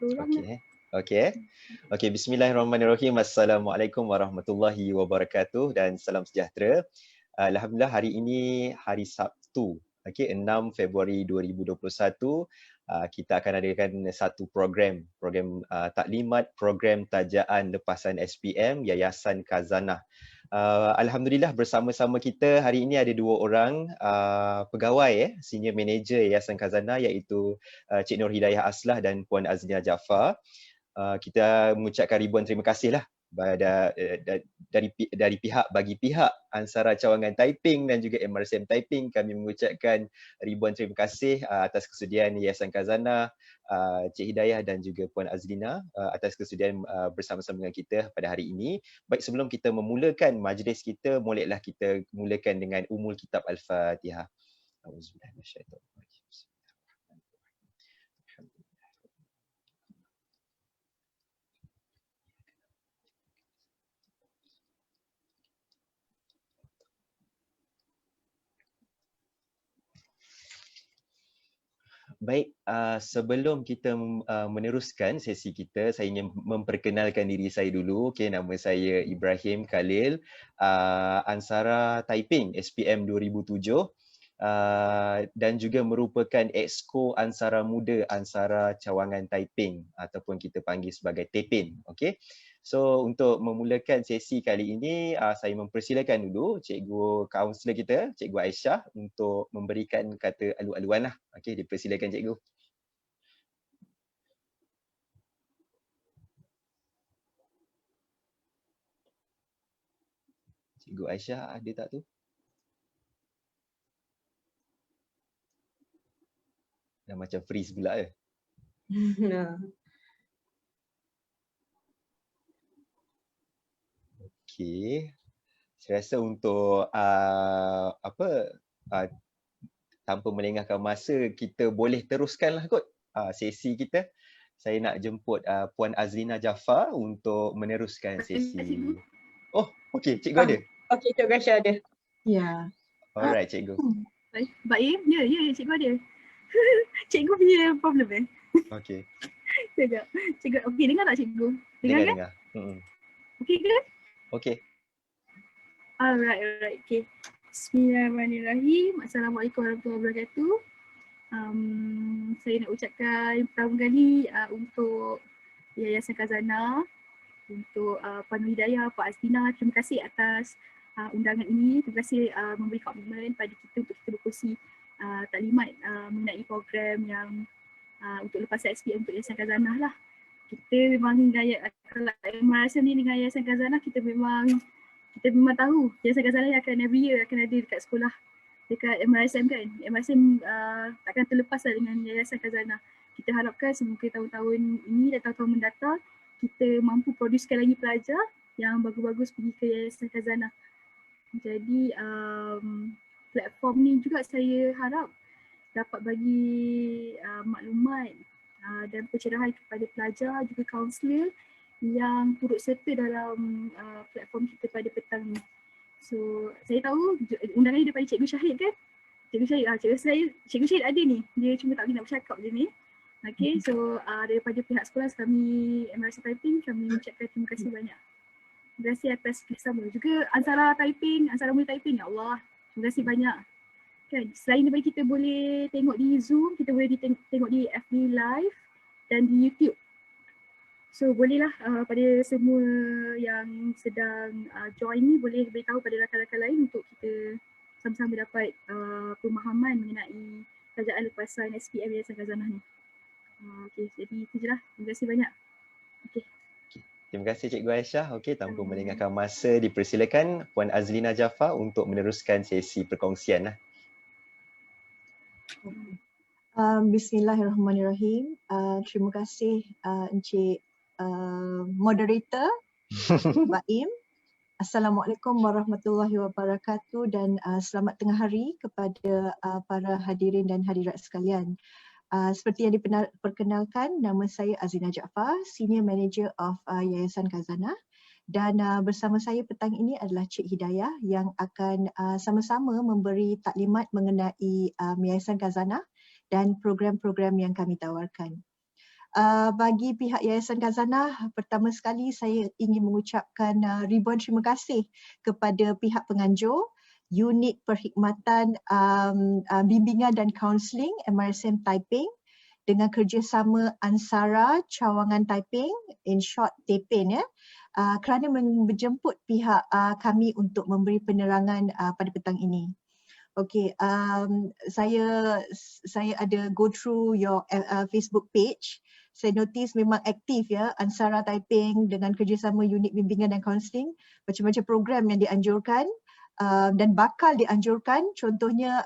Okey, bismillahirrahmanirrahim. Assalamualaikum warahmatullahi wabarakatuh dan salam sejahtera. Alhamdulillah hari ini hari Sabtu, 6 Februari 2021. Kita akan adakan satu program Taklimat program Tajaan Lepasan SPM Yayasan Khazanah. Alhamdulillah bersama-sama kita hari ini ada dua orang pegawai senior manager Yayasan Khazanah, iaitu Cik Nur Hidayah Aslah dan Puan Aznia Jaafar. Kita mengucapkan ribuan terima kasih lah dari pihak ANSARA Cawangan Taiping dan juga MRSM Taiping. Kami mengucapkan ribuan terima kasih atas kesediaan Yayasan Khazanah, Cik Hidayah dan juga Puan Azlina atas kesediaan bersama-sama dengan kita pada hari ini. Baik, sebelum kita memulakan majlis kita, bolehlah kita mulakan dengan umul kitab Al-Fatihah. Auzubillahi minasyaitanir rajim. Baik, sebelum kita meneruskan sesi kita, saya ingin memperkenalkan diri saya dulu. Nama saya Ibrahim Khalil, ANSARA Taiping, SPM 2007, dan juga merupakan Exco ANSARA Muda ANSARA Cawangan Taiping ataupun kita panggil sebagai TEPEN. So untuk memulakan sesi kali ini, saya mempersilakan dulu cikgu kaunselor kita, Cikgu Aisyah, untuk memberikan kata alu-aluan lah. Dipersilakan cikgu. Cikgu Aisyah ada tak tu? Dah macam freeze pula ya. Okey. Saya rasa untuk tanpa melengahkan masa, kita boleh teruskanlah kot sesi kita. Saya nak jemput Puan Azlina Jaafar untuk meneruskan sesi. Oh, okey, cikgu ada. Okey, Cikgu Aisyah ada. Ya. Alright, cikgu. Baik, ya, cikgu ada. Cikgu punya problem Okey. Cikgu, okey, dengar tak cikgu? Dengar. Okey ke? Okey. Alright, okey. Bismillahirrahmanirrahim. Assalamualaikum warahmatullahi wabarakatuh. Saya nak ucapkan pertama kali untuk Yayasan Khazanah, untuk Puan Hidayah, Pak Azlina, terima kasih atas undangan ini. Terima kasih memberi komitmen pada kita untuk kita berkongsi taklimat mengenai program yang untuk lepasan SPM untuk Yayasan Khazanah lah. Kita memang kalau MRSM ni dengan Yayasan Khazanah, kita memang tahu Yayasan Khazanah akan every year akan ada dekat sekolah, dekat MRSM kan. MRSM takkan terlepas lah dengan Yayasan Khazanah. Kita harapkan semoga tahun-tahun ini dan tahun-tahun mendatang kita mampu producekan lagi pelajar yang bagus-bagus pergi ke Yayasan Khazanah. Jadi platform ni juga saya harap dapat bagi maklumat dan pencerahan kepada pelajar, juga kaunselor yang turut serta dalam platform kita pada petang ni. So, saya tahu undangan ni daripada Cikgu Syahid kan? Cikgu Syahid ada ni. Dia cuma tak boleh nak bercakap je ni. Okay, so daripada pihak sekolah kami MRSM Taiping, kami mengucapkan terima kasih banyak. Terima kasih atas kerjasama. Juga ANSARA Taiping, ANSARA Muda Taiping, ya Allah. Terima kasih banyak. Kan, selain daripada kita boleh tengok di Zoom, kita boleh tengok di FB Live dan di YouTube. So bolehlah pada semua yang sedang join ni boleh beritahu pada rakan-rakan lain untuk kita sama-sama dapat pemahaman mengenai kerajaan lepasan SPM Yayasan Khazanah ni. Okey, jadi itu je lah. Terima kasih banyak. Okey. Terima kasih Cikgu Aisyah. Okey, tanpa melengahkan masa, dipersilakan Puan Azlina Jaafar untuk meneruskan sesi perkongsian lah. Bismillahirrahmanirrahim. Terima kasih Encik moderator Baim. Assalamualaikum warahmatullahi wabarakatuh dan selamat tengah hari kepada para hadirin dan hadirat sekalian. Seperti yang diperkenalkan, nama saya Azlina Jaafar, Senior Manager of Yayasan Khazanah, dan bersama saya petang ini adalah Cik Hidayah yang akan sama-sama memberi taklimat mengenai Yayasan Khazanah dan program-program yang kami tawarkan. Bagi pihak Yayasan Khazanah, pertama sekali saya ingin mengucapkan ribuan terima kasih kepada pihak penganjur, unit Perkhidmatan, Bimbingan dan Kaunseling MRSM Taiping dengan kerjasama ANSARA Cawangan Taiping, in short TEPEN, kerana menjemput pihak kami untuk memberi penerangan pada petang ini. Okay, saya ada go through your Facebook page. Saya notice memang aktif ya, ANSARA Taiping dengan kerjasama unit bimbingan dan kaunseling, macam-macam program yang dianjurkan dan bakal dianjurkan, contohnya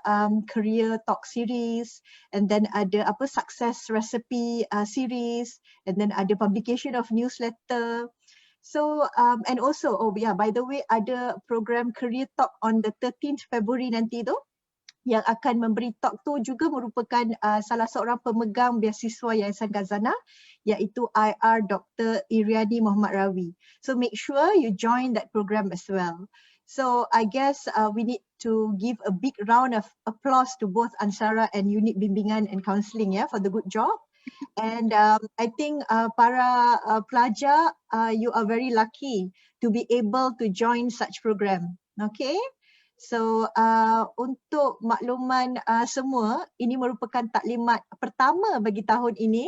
career talk series, and then ada success recipe series, and then ada publication of newsletter. So and also, by the way, ada program career talk on the 13th February nanti tu, yang akan memberi talk tu juga merupakan salah seorang pemegang beasiswa Yayasan Khazanah, iaitu IR Dr. Iriani Muhammad Rawi. So make sure you join that program as well. So I guess we need to give a big round of applause to both ANSARA and Unit Bimbingan and Counselling for the good job. And I think para pelajar, you are very lucky to be able to join such program. Okay, so untuk makluman semua, ini merupakan taklimat pertama bagi tahun ini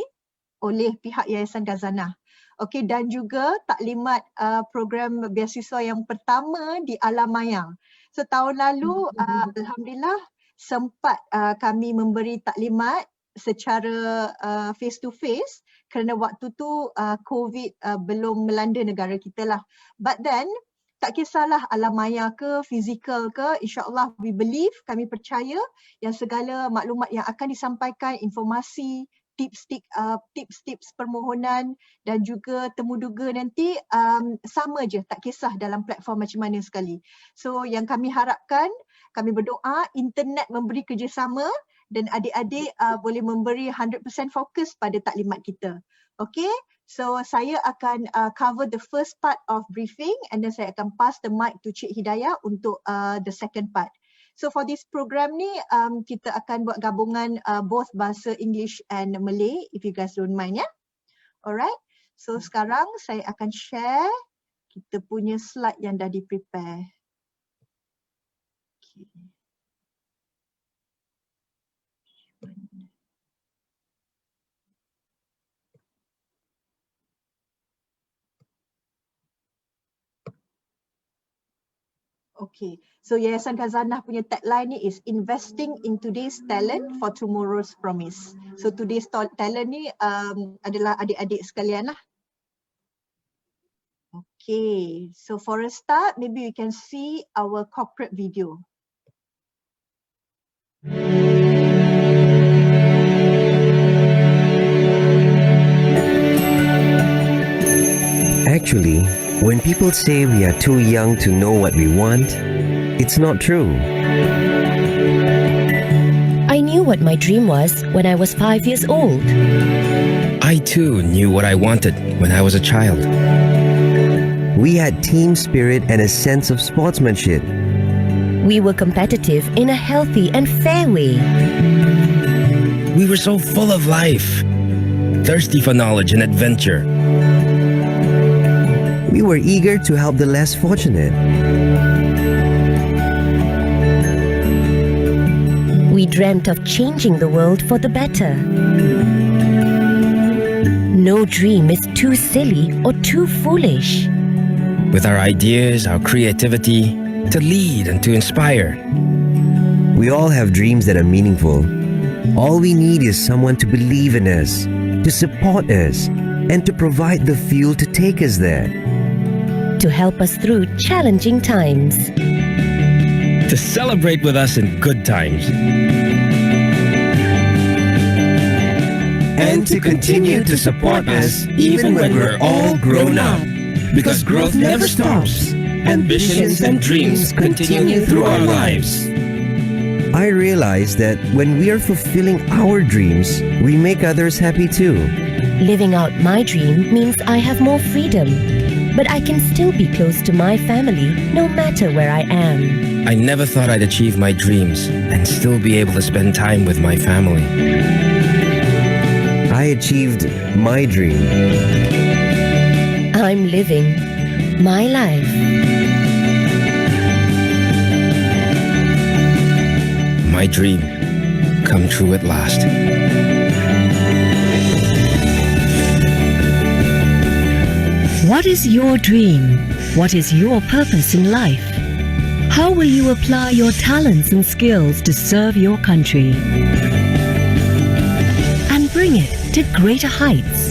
oleh pihak Yayasan Khazanah. Okay, dan juga taklimat program beasiswa yang pertama di alam maya. So tahun lalu alhamdulillah sempat kami memberi taklimat secara face to face kerana waktu tu COVID belum melanda negara kita lah. But then tak kisahlah alam maya ke fizikal ke, insyaAllah we believe, kami percaya yang segala maklumat yang akan disampaikan, informasi, tips-tips permohonan dan juga temuduga nanti sama je, tak kisah dalam platform macam mana sekali. So yang kami harapkan, kami berdoa internet memberi kerjasama dan adik-adik boleh memberi 100% fokus pada taklimat kita. Okay, so saya akan cover the first part of briefing and then saya akan pass the mic to Cik Hidayah untuk the second part. So for this program ni, kita akan buat gabungan both bahasa English and Malay, if you guys don't mind ya. Alright, so sekarang saya akan share kita punya slide yang dah di-prepare. Okay. Okay, so Yayasan Khazanah punya tagline ni is investing in today's talent for tomorrow's promise. So today's talent ni adalah adik-adik sekalian lah. Okay, so for a start, maybe we can see our corporate video. Actually, when people say we are too young to know what we want, it's not true. I knew what my dream was when I was 5 years old. I too knew what I wanted when I was a child. We had team spirit and a sense of sportsmanship. We were competitive in a healthy and fair way. We were so full of life, thirsty for knowledge and adventure. We were eager to help the less fortunate. We dreamt of changing the world for the better. No dream is too silly or too foolish. With our ideas, our creativity, to lead and to inspire. We all have dreams that are meaningful. All we need is someone to believe in us, to support us, and to provide the fuel to take us there. To help us through challenging times. To celebrate with us in good times. And to continue to support us even when we're all grown up. Because growth never stops. Ambitions and dreams continue through our lives. I realize that when we are fulfilling our dreams, we make others happy too. Living out my dream means I have more freedom. But I can still be close to my family no matter where I am. I never thought I'd achieve my dreams and still be able to spend time with my family. I achieved my dream. I'm living my life. My dream come true at last. What is your dream? What is your purpose in life? How will you apply your talents and skills to serve your country and bring it to greater heights?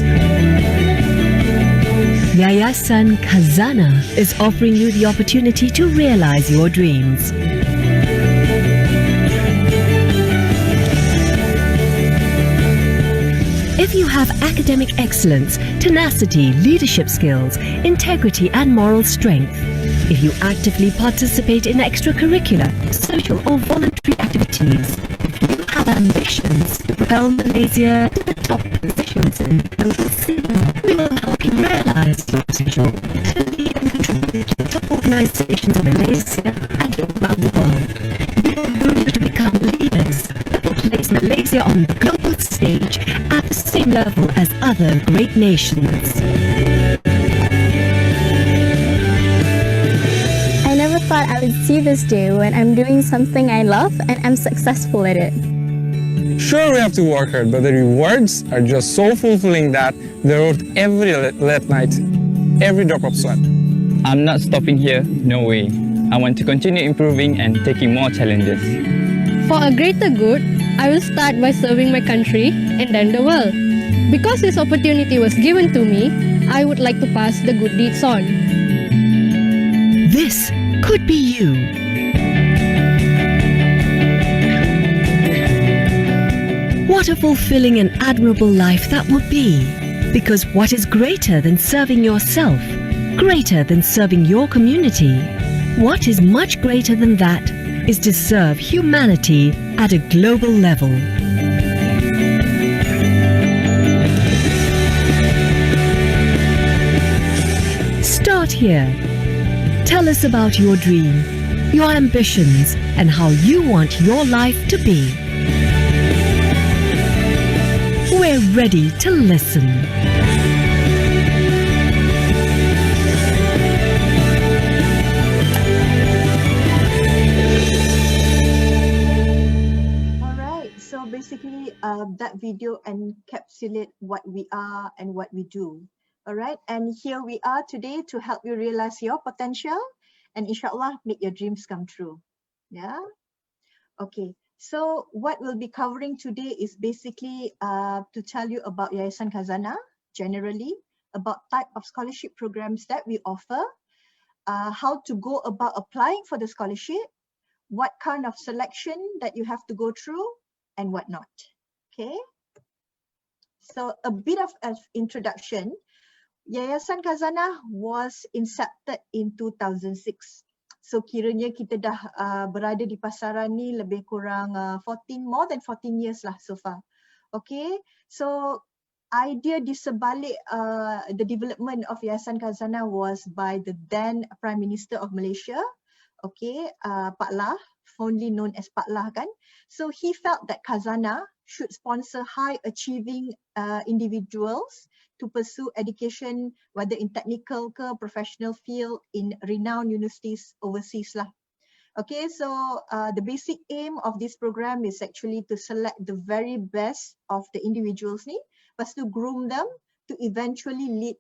Yayasan Khazanah is offering you the opportunity to realize your dreams. If you have academic excellence, tenacity, leadership skills, integrity and moral strength, if you actively participate in extracurricular, social or voluntary activities, if you have ambitions to propel Malaysia to the top positions in global scene, we will help you realize your potential to lead and contribute to the top organizations in Malaysia and around the world. We will groom you to become leaders that will place Malaysia on the global stage at the same level as other great nations. I never thought I would see this day when I'm doing something I love and I'm successful at it. Sure, we have to work hard, but the rewards are just so fulfilling that they're worth every late night, every drop of sweat. I'm not stopping here, no way. I want to continue improving and taking more challenges. For a greater good, I will start by serving my country and then the world. Because this opportunity was given to me, I would like to pass the good deeds on. This could be you. What a fulfilling and admirable life that would be. Because what is greater than serving yourself? Greater than serving your community? What is much greater than that is to serve humanity at a global level. Start here. Tell us about your dream, your ambitions, and how you want your life to be. We're ready to listen. So basically, that video encapsulates what we are and what we do. All right, and here we are today to help you realize your potential and inshallah make your dreams come true. Yeah. Okay. So what we'll be covering today is basically to tell you about Yayasan Khazanah generally, about type of scholarship programs that we offer, how to go about applying for the scholarship, what kind of selection that you have to go through, and whatnot. Okay. So a bit of an introduction. Yayasan Khazanah was incepted in 2006. So kiranya kita dah berada di pasaran ni lebih kurang more than 14 years lah so far. Okay. So idea di sebalik the development of Yayasan Khazanah was by the then Prime Minister of Malaysia. Okay, Pak Lah, fondly known as Pak Lah kan. So he felt that Khazanah should sponsor high achieving individuals to pursue education, whether in technical ke professional field in renowned universities overseas lah. Okay, so the basic aim of this program is actually to select the very best of the individuals ni, lepas tu groom them to eventually lead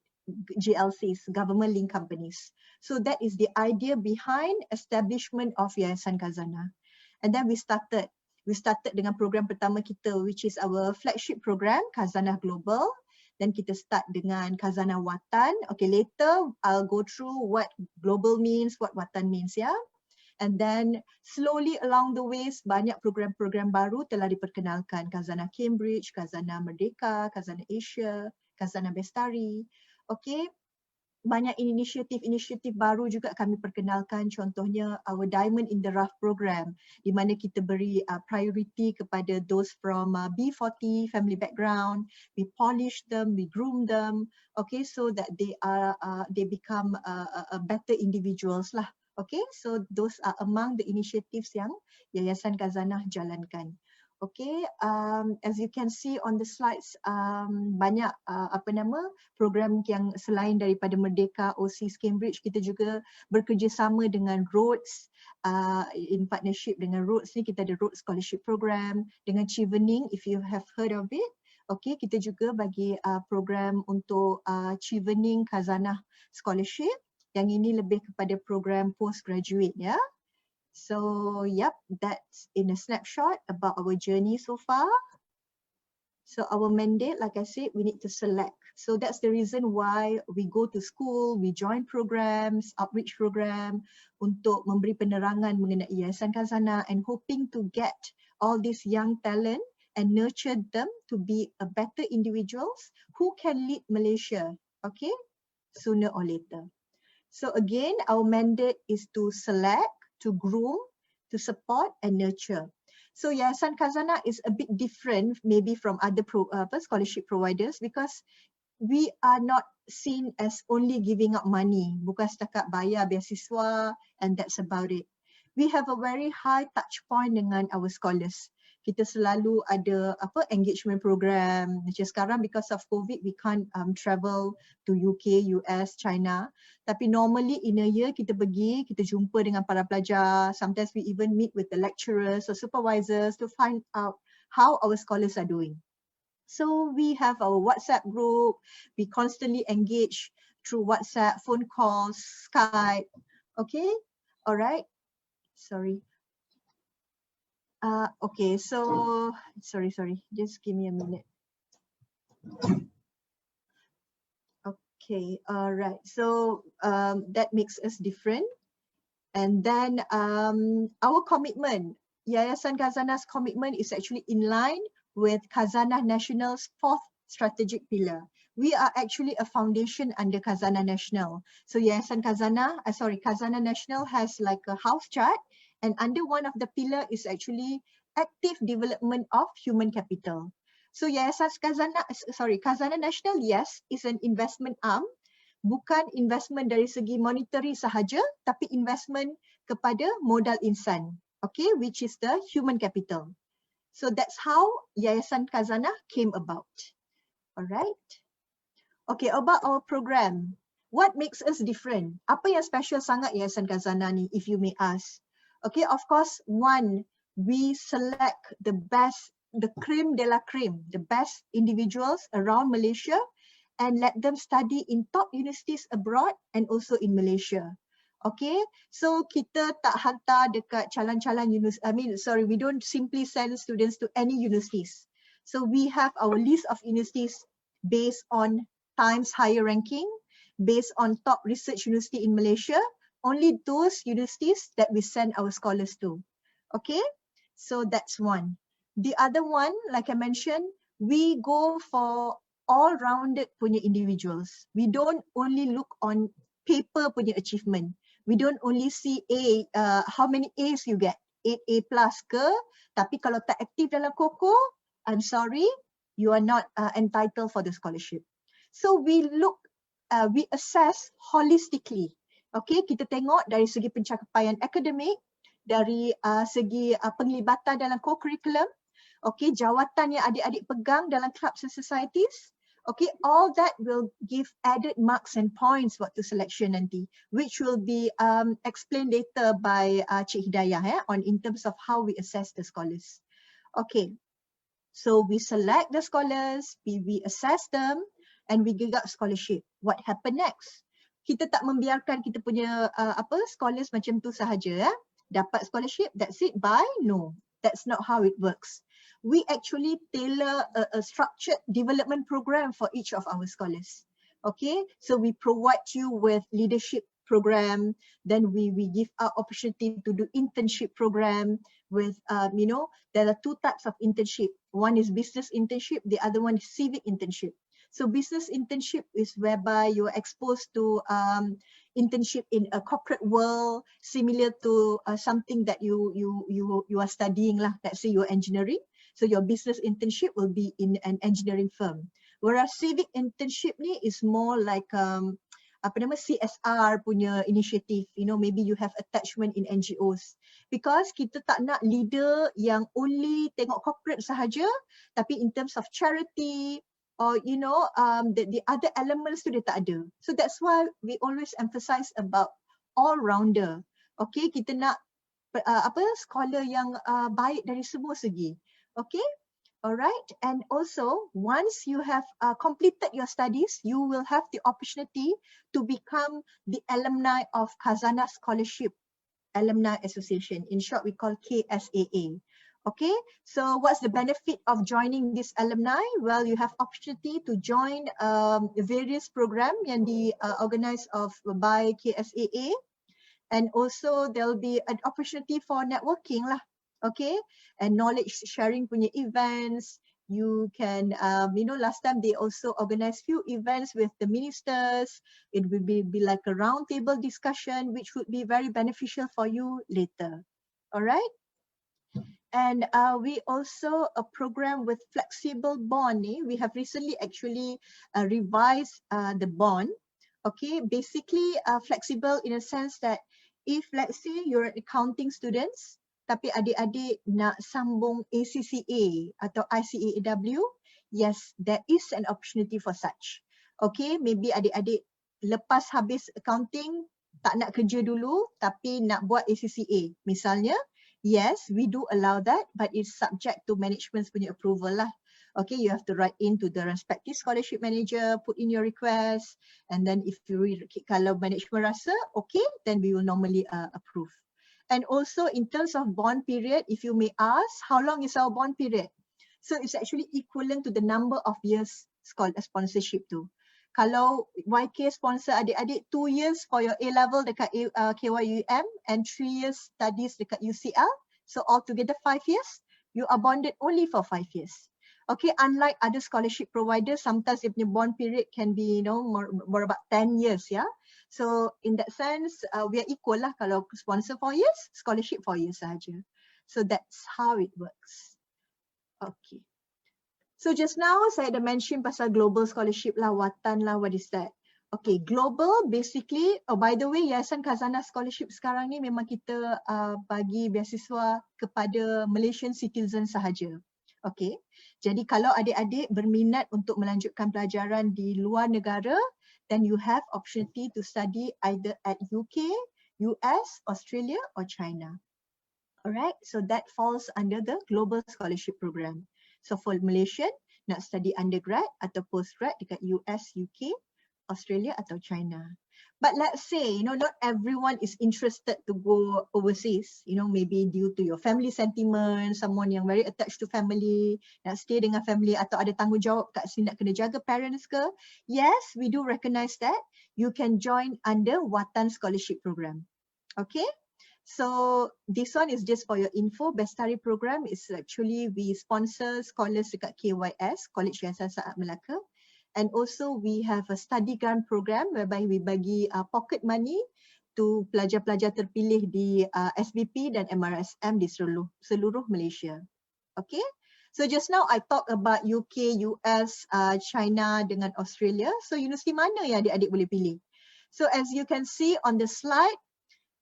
GLCs, government linked companies. So that is the idea behind establishment of Yayasan Khazanah. And then we started dengan program pertama kita, which is our flagship program, Khazanah Global. Then kita start dengan Khazanah Watan. Okay, later I'll go through what global means, what Watan means, yeah. And then slowly along the ways, banyak program-program baru telah diperkenalkan. Khazanah Cambridge, Khazanah Merdeka, Khazanah Asia, Khazanah Bestari. Okay, banyak inisiatif baru juga kami perkenalkan, contohnya our Diamond in the Rough program, di mana kita beri priority kepada those from B40 family background. We polish them, we groom them, okay, so that they become a better individuals lah. Okay, so those are among the initiatives yang Yayasan Khazanah jalankan. Okay, as you can see on the slides, banyak program yang selain daripada Merdeka, OSIS, Cambridge, kita juga bekerjasama dengan Rhodes, in partnership dengan Rhodes ni kita ada Rhodes Scholarship Program, dengan Chevening if you have heard of it. Okay, kita juga bagi program untuk Chevening Khazanah Scholarship, yang ini lebih kepada program postgraduate ya. So, yep, that's in a snapshot about our journey so far. So our mandate, like I said, we need to select. So that's the reason why we go to school, we join programs, outreach program untuk memberi penerangan mengenai Yayasan Khazanah and hoping to get all these young talent and nurture them to be a better individuals who can lead Malaysia, okay, sooner or later. So again, our mandate is to select, to groom, to support and nurture. So Yayasan Khazanah is a bit different maybe from other scholarship providers because we are not seen as only giving out money, bukan setakat bayar beasiswa and that's about it. We have a very high touch point dengan our scholars. Kita selalu ada engagement program. Macam sekarang because of COVID we can't travel to UK, US, China. Tapi normally in a year kita pergi, kita jumpa dengan para pelajar. Sometimes we even meet with the lecturers or supervisors to find out how our scholars are doing. So we have our WhatsApp group. We constantly engage through WhatsApp, phone calls, Skype. Okay, all right. Sorry. Okay, so sorry, just give me a minute. Okay, all right. So that makes us different. And then our commitment, Yayasan Khazanah's commitment is actually in line with Khazanah National's 4th strategic pillar. We are actually a foundation under Khazanah National. So Yayasan Khazanah, Khazanah National has like a house chart, and under one of the pillar is actually active development of human capital. So Yayasan Khazanah National, yes, is an investment arm, bukan investment dari segi monetary sahaja, tapi investment kepada modal insan, okay, which is the human capital. So that's how Yayasan Khazanah came about. All right. Okay, about our program. What makes us different? Apa yang special sangat Yayasan Khazanah ni, if you may ask? Okay, of course, one, we select the best, the creme de la creme, the best individuals around Malaysia and let them study in top universities abroad and also in Malaysia. Okay, so kita tak hantar dekat calang-calang university, we don't simply send students to any universities. So we have our list of universities based on Times Higher Ranking, based on top research university in Malaysia, only those universities that we send our scholars to. Okay, so that's one. The other one, like I mentioned, we go for all-rounded punya individuals. We don't only look on paper punya achievement. We don't only see how many A's you get, 8A plus ke, tapi kalau tak aktif dalam KOKO, I'm sorry, you are not entitled for the scholarship. So we look, we assess holistically. Okay, kita tengok dari segi pencapaian akademik, dari segi penglibatan dalam co-curriculum, okay, jawatan yang adik-adik pegang dalam clubs and societies, okay, all that will give added marks and points waktu selection nanti, which will be explained later by Cik Hidayah on in terms of how we assess the scholars. Okay, so we select the scholars, we assess them, and we give out scholarship. What happened next? Kita tak membiarkan kita punya scholars macam tu sahaja, dapat scholarship, that's it, bye. No, that's not how it works. We actually tailor a structured development program for each of our scholars. Okay, so we provide you with leadership program, then we give out opportunity to do internship program with, there are two types of internship. One is business internship, the other one is civic internship. So business internship is whereby you are exposed to internship in a corporate world, similar to something that you are studying lah. Let's say you're engineering, so your business internship will be in an engineering firm. Whereas civic internship ni is more like CSR punya initiative, maybe you have attachment in NGOs, because kita tak nak leader yang only tengok corporate sahaja, tapi in terms of charity or the other elements tu dia tak ada. So that's why we always emphasize about all-rounder. Okay, kita nak scholar yang baik dari semua segi. Okay, alright. And also once you have completed your studies, you will have the opportunity to become the alumni of Khazanah Scholarship Alumni Association. In short, we call KSAA. Okay, so what's the benefit of joining this alumni? Well, you have opportunity to join various program yang organized by KSAA. And also there'll be an opportunity for networking lah, okay, and knowledge sharing punya events. You can, last time they also organized few events with the ministers. It will be like a round table discussion, which would be very beneficial for you later. All right. And we also a program with flexible bond. We have recently actually revised the bond. Okay, basically flexible in a sense that if let's say you're accounting students, tapi adik-adik nak sambung ACCA atau ICAAW, yes, there is an opportunity for such. Okay, maybe adik-adik lepas habis accounting tak nak kerja dulu tapi nak buat ACCA misalnya, yes, we do allow that, but it's subject to management's punya approval lah. Okay, you have to write into the respective scholarship manager, put in your request, and then if you kalau management rasa okay, then we will normally approve. And also in terms of bond period, if you may ask, how long is our bond period? So it's actually equivalent to the number of years sponsorship tu. Kalau YK sponsor adik-adik 2 years for your A-level dekat KYUM and 3 years studies dekat UCL, so altogether 5 years, you are bonded only for 5 years. Okay, unlike other scholarship providers, sometimes if the bond period can be, more about 10 years, yeah. So in that sense, we are equal lah. Kalau sponsor 4 years, scholarship 4 years sahaja. So that's how it works. Okay. So just now saya ada mention pasal global scholarship lah, watan lah, what is that? Okay, global basically, by the way, Yayasan Khazanah Scholarship sekarang ni memang kita bagi beasiswa kepada Malaysian citizen sahaja. Okay, jadi kalau adik-adik berminat untuk melanjutkan pelajaran di luar negara, then you have opportunity to study either at UK, US, Australia or China. Alright, so that falls under the global scholarship program. So for Malaysian, nak study undergrad atau postgrad dekat US, UK, Australia atau China. But let's say, not everyone is interested to go overseas, maybe due to your family sentiment, someone yang very attached to family, nak stay dengan family atau ada tanggungjawab kat sini nak kena jaga parents ke. Yes, we do recognize that. You can join under Watan Scholarship Program. Okay. So this one is just for your info. Bestari program is actually we sponsor scholars dekat KYS, College Yayasan Saat Melaka. And also we have a study grant program whereby we bagi pocket money to pelajar-pelajar terpilih di SBP dan MRSM di seluruh Malaysia. Okay, so just now I talk about UK, US, China dengan Australia. So universiti mana yang adik-adik boleh pilih? So as you can see on the slide,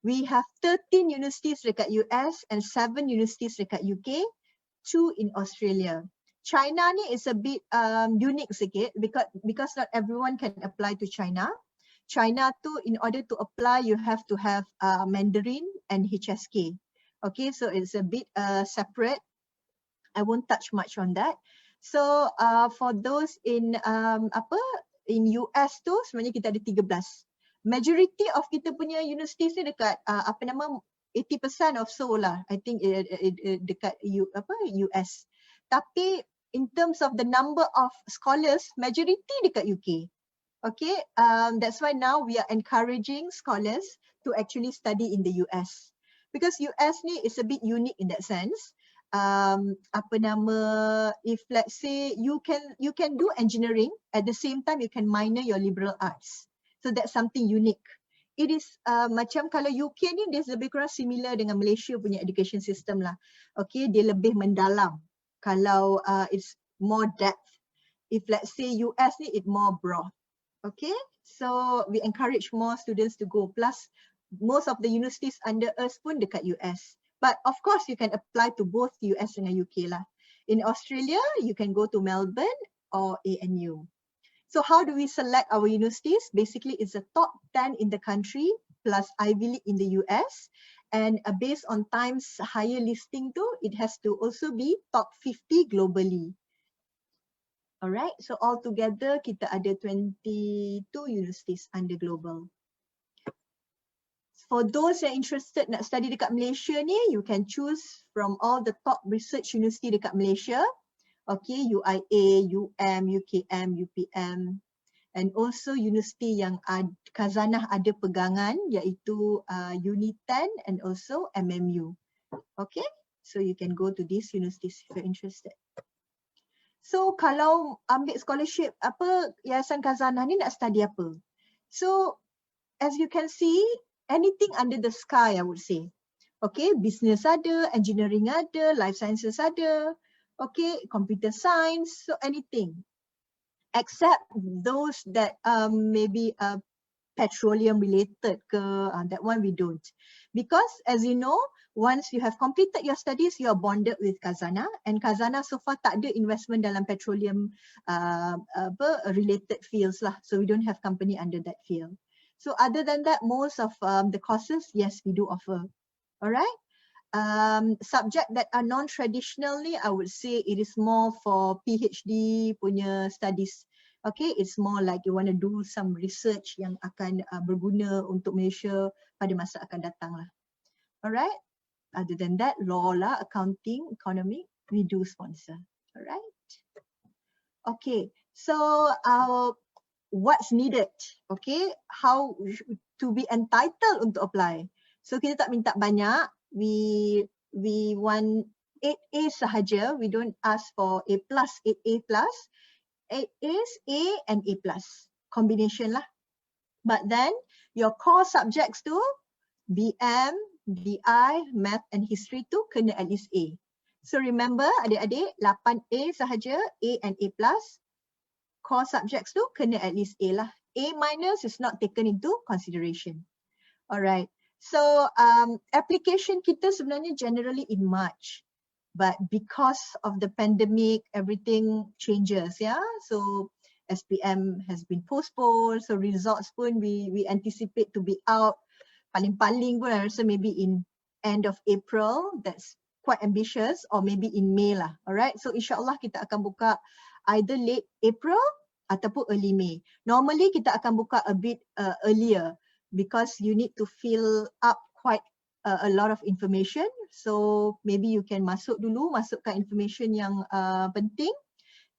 we have 13 universities dekat US and 7 universities dekat UK, 2 in Australia. China ni is a bit unique sikit because not everyone can apply to China. China tu, in order to apply, you have to have Mandarin and HSK. Okay, so it's a bit separate. I won't touch much on that. So for those in US tu, sebenarnya kita ada 13. Majority of kita punya universities ni dekat 80% of so lah. I think dekat US. Tapi in terms of the number of scholars, majority dekat UK. Okay, that's why now we are encouraging scholars to actually study in the US. Because US ni is a bit unique in that sense. If let's say you can do engineering, at the same time you can minor your liberal arts. So that's something unique. It is macam kalau UK ni dia lebih kurang similar dengan Malaysia punya education system lah. Okay, dia lebih mendalam. Kalau it's more depth. If let's say US ni, it more broad. Okay, so we encourage more students to go. Plus, most of the universities under us pun dekat US. But of course, you can apply to both US and UK lah. In Australia, you can go to Melbourne or ANU. So how do we select our universities? Basically, it's the top 10 in the country plus Ivy League in the US. And based on Times higher listing too, it has to also be top 50 globally. Alright, so altogether kita ada 22 universities under global. For those yang interested nak study dekat Malaysia ni, you can choose from all the top research university dekat Malaysia. Okay, UIA, UKM, UPM. And also university yang Khazanah ada pegangan iaitu Unitan and also MMU. Okay, so you can go to these universities if you're interested. So kalau ambil scholarship Yayasan Khazanah ni nak study apa? So as you can see, anything under the sky I would say. Okay, business ada, engineering ada, life sciences ada, okay, computer science, so anything. Except those that maybe petroleum related ke, that one we don't. Because as you know, once you have completed your studies, you are bonded with Khazanah, and Khazanah so far tak ada investment dalam petroleum related fields lah. So we don't have company under that field. So other than that, most of the courses, yes, we do offer. Alright. Subject that are non-traditionally, I would say it is more for PhD punya studies. Okay, it's more like you want to do some research yang akan berguna untuk Malaysia pada masa akan datang lah. Alright. Other than that, law lah, accounting, economic, we do sponsor. Alright. Okay, so what's needed? Okay, how to be entitled untuk apply? So kita tak minta banyak. We want 8A sahaja. We don't ask for A+, 8A+. 8A's, A and A+. Combination lah. But then your core subjects tu BM, DI, Math and History tu kena at least A. So remember adik-adik, 8A sahaja, A and A+. Core subjects tu kena at least A lah. A- is not taken into consideration. Alright. So application kita sebenarnya generally in March. But because of the pandemic, everything changes, yeah. So SPM has been postponed. So results pun we anticipate to be out. Paling-paling pun I rasa maybe in end of April. That's quite ambitious, or maybe in May lah. Alright. So insyaAllah kita akan buka either late April ataupun early May. Normally kita akan buka a bit earlier because you need to fill up quite a lot of information. So maybe you can masukkan information yang penting,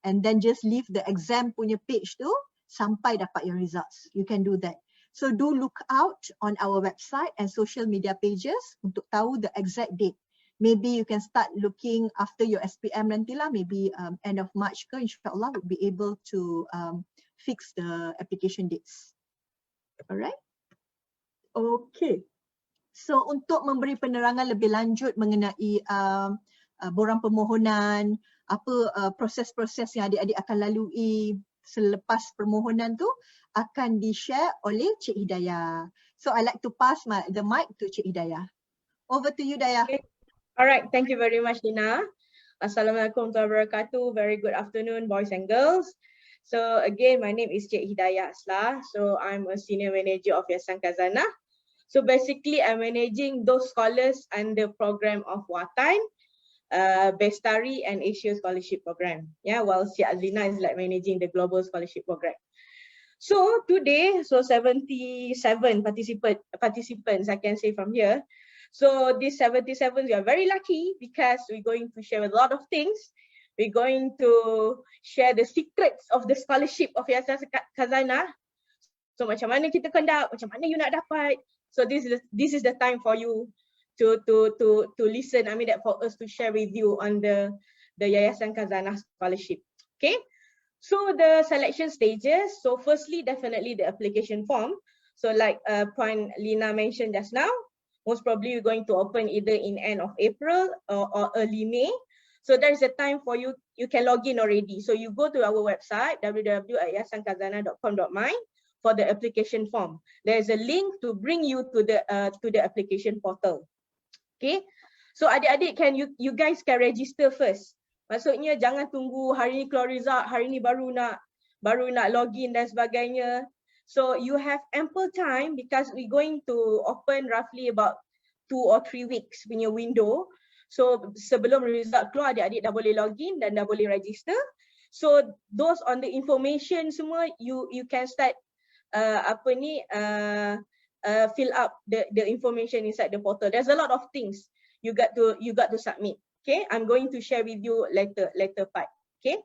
and then just leave the exam punya page tu sampai dapat your results. You can do that. So do look out on our website and social media pages untuk tahu the exact date. Maybe you can start looking after your SPM nantilah, maybe end of March ke, insyaAllah we'll be able to fix the application dates. Alright. Okay. So untuk memberi penerangan lebih lanjut mengenai borang permohonan, apa proses-proses yang adik-adik akan lalui selepas permohonan tu akan di-share oleh Cik Hidayah. So I like to pass the mic to Cik Hidayah. Over to you, Hidayah. Okay. Alright, thank you very much, Dina. Assalamualaikum warahmatullahi wabarakatuh. Very good afternoon, boys and girls. So again, my name is Cik Hidayah Aslah. So I'm a senior manager of Yayasan Khazanah. So basically, I'm managing those scholars under program of Watan, Bestari and Asia Scholarship Program. Yeah, while Cik Azlina is like managing the Global Scholarship Program. So today, 77 participants, I can say from here. So these 77, we are very lucky because we're going to share a lot of things. We're going to share the secrets of the scholarship of Yayasan Khazanah. So macam mana kita conduct, macam mana you nak dapat. So this is the time for you to listen. I mean that for us to share with you on the Yayasan Khazanah scholarship. Okay. So the selection stages. So firstly, definitely the application form. So like point Lina mentioned just now, most probably you're going to open either in end of April or early May. So there's a time for you can log in already. So you go to our website www.yayasankhazanah.com.my. for the application form. There is a link to bring you to the application portal. Okay, so adik-adik you guys can register first. Maksudnya jangan tunggu hari ni keluar result, hari ni baru nak login dan sebagainya. So you have ample time because we going to open roughly about 2 or 3 weeks punya window. So sebelum result keluar, adik-adik dah boleh login dan dah boleh register. So those on the information semua you can start fill up the information inside the portal. There's a lot of things you got to submit. Okay, I'm going to share with you later part. Okay,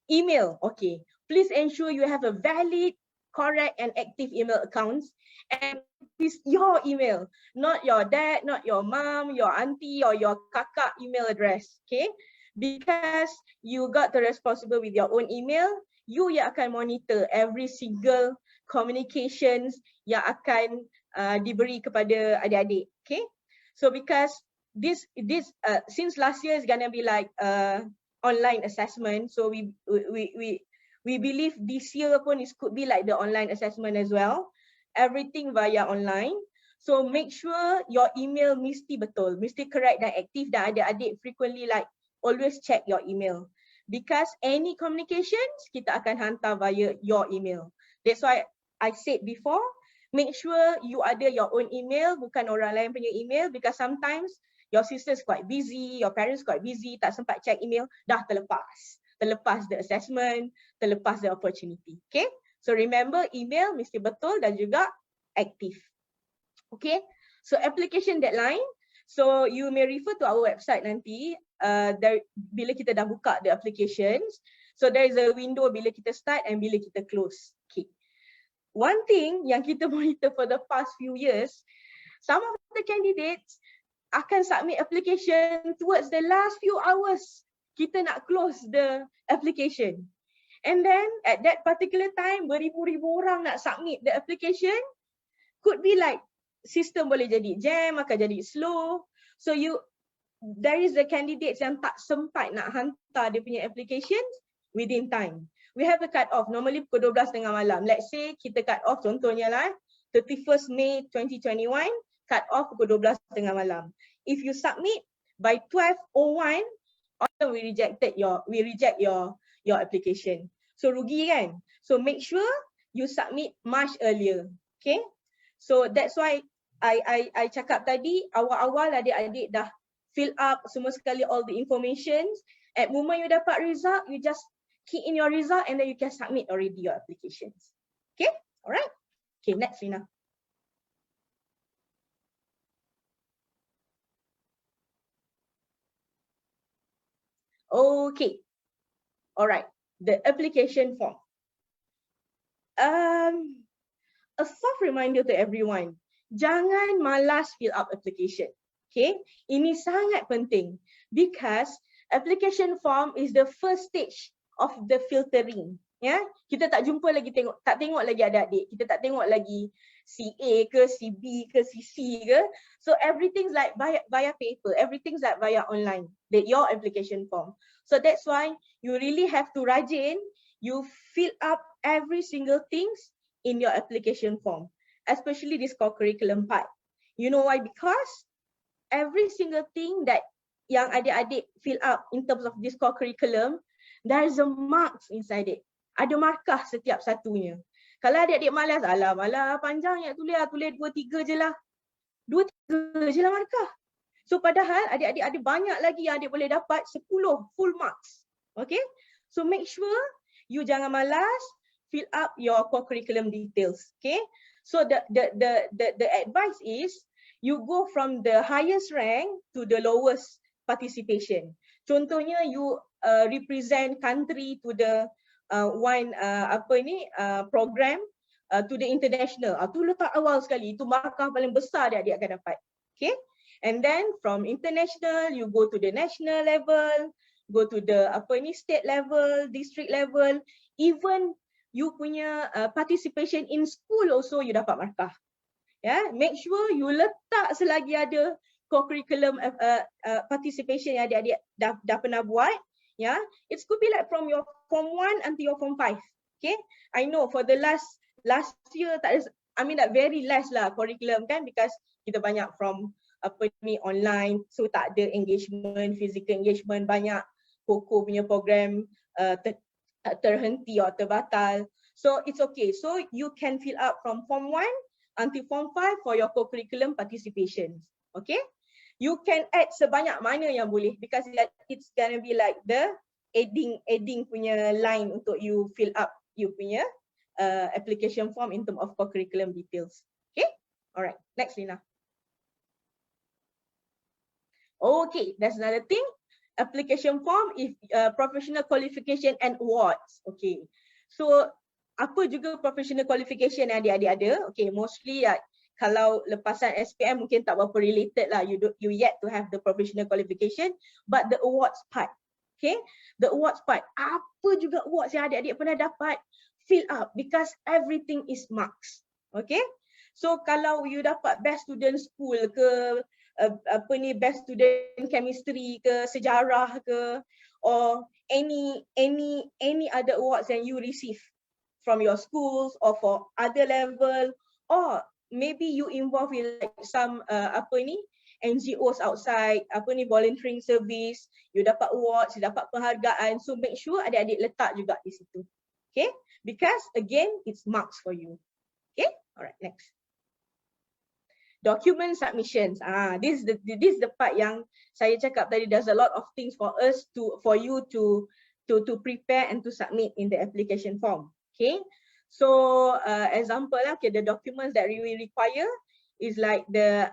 email. Okay, please ensure you have a valid, correct and active email accounts, and it's your email, not your dad, not your mom, your auntie or your kakak email address. Okay, because you got the responsible with your own email, you yang akan monitor every single communications yang akan diberi kepada adik-adik. Okay, so because this since last year is gonna be like online assessment, so we believe this year pun it could be like the online assessment as well, everything via online. So make sure your email mesti betul, mesti correct dan aktif, dan adik-adik frequently like always check your email, because any communications kita akan hantar via your email. That's why I said before, make sure you ada your own email, bukan orang lain punya email, because sometimes your sister's quite busy, your parents quite busy, tak sempat check email, dah terlepas the assessment, terlepas the opportunity. Okay, so remember email mesti betul dan juga aktif. Okay, so application deadline, so you may refer to our website nanti bila kita dah buka the applications. So there is a window bila kita start and bila kita close. Okay, one thing yang kita monitor for the past few years, some of the candidates akan submit application towards the last few hours kita nak close the application, and then at that particular time beribu-ribu orang nak submit the application, could be like sistem boleh jadi jam, akan jadi slow. So there is the candidates yang tak sempat nak hantar dia punya applications within time. We have a cut off normally pukul 12 tengah malam. Let's say kita cut off contohnya lah 31st May 2021, cut off pukul 12 tengah malam. If you submit by 12:01, we reject your application. So rugi kan? So make sure you submit much earlier. Okay? So that's why I cakap tadi, awal-awal adik-adik dah fill up semua sekali all the informations. At moment you dapat result, you just key in your result and then you can submit already your applications. Okay? Alright? Okay, next Lina. Okay. Alright. The application form. A soft reminder to everyone. Jangan malas fill up application. Okay. Ini sangat penting because application form is the first stage of the filtering. Ya, kita tak jumpa lagi tak tengok lagi adik-adik. Kita tak tengok lagi si A ke, si B ke, si C ke. So everything's like via paper. Everything's like via online. Your application form. So that's why you really have to rajin. You fill up every single things in your application form, especially this core curriculum part. You know why? Because every single thing that yang adik-adik fill up in terms of this core curriculum, there is a marks inside it. Ada markah setiap satunya. Kalau adik-adik malas, malah panjang ya tulis 2-3 je lah. 2-3 je lah markah. So padahal adik-adik ada banyak lagi yang adik boleh dapat 10 full marks. Okay? So make sure you jangan malas, fill up your core curriculum details. Okay? So the advice is you go from the highest rank to the lowest participation. Contohnya you represent country to the program to the international. Tu letak awal sekali. Itu markah paling besar dia akan dapat. Okay? And then from international you go to the national level, go to the state level, district level, even you punya participation in school also you dapat markah. Yeah, make sure you letak selagi ada co-curriculum participation yang adik-adik dah pernah buat. Yeah, it could be like from your form 1 until your form 5. Okay, I know for the last last year tak ada, like very less lah curriculum kan, because kita banyak from online, so tak ada engagement, physical engagement, banyak KOKO punya program terhenti atau terbatal. So it's okay. So you can fill up from Form 1 until Form 5 for your co-curriculum participation. Okay? You can add sebanyak mana yang boleh, because it's gonna be like the adding punya line untuk you fill up you punya application form in terms of co-curriculum details. Okay? Alright, next Lina. Okay, that's another thing. Application form is professional qualification and awards. Okay, so apa juga professional qualification yang adik-adik ada? Okay, mostly kalau lepasan SPM mungkin tak berapa related lah. You yet to have the professional qualification, but the awards part. Okay, the awards part. Apa juga awards yang adik-adik pernah dapat, fill up, because everything is marks. Okay, so kalau you dapat best student school ke, best student chemistry ke, sejarah ke, or any other awards yang you receive from your schools or for other level, or maybe you involved in like some NGOs outside, volunteering service, you dapat awards, you dapat penghargaan, so make sure adik-adik letak juga di situ. Okay, because again it's marks for you. Okay, alright, next. Document submissions. This is the part yang saya cakap tadi. There's a lot of things for you to prepare and to submit in the application form. Okay, so example lah, okay, the documents that we require is like the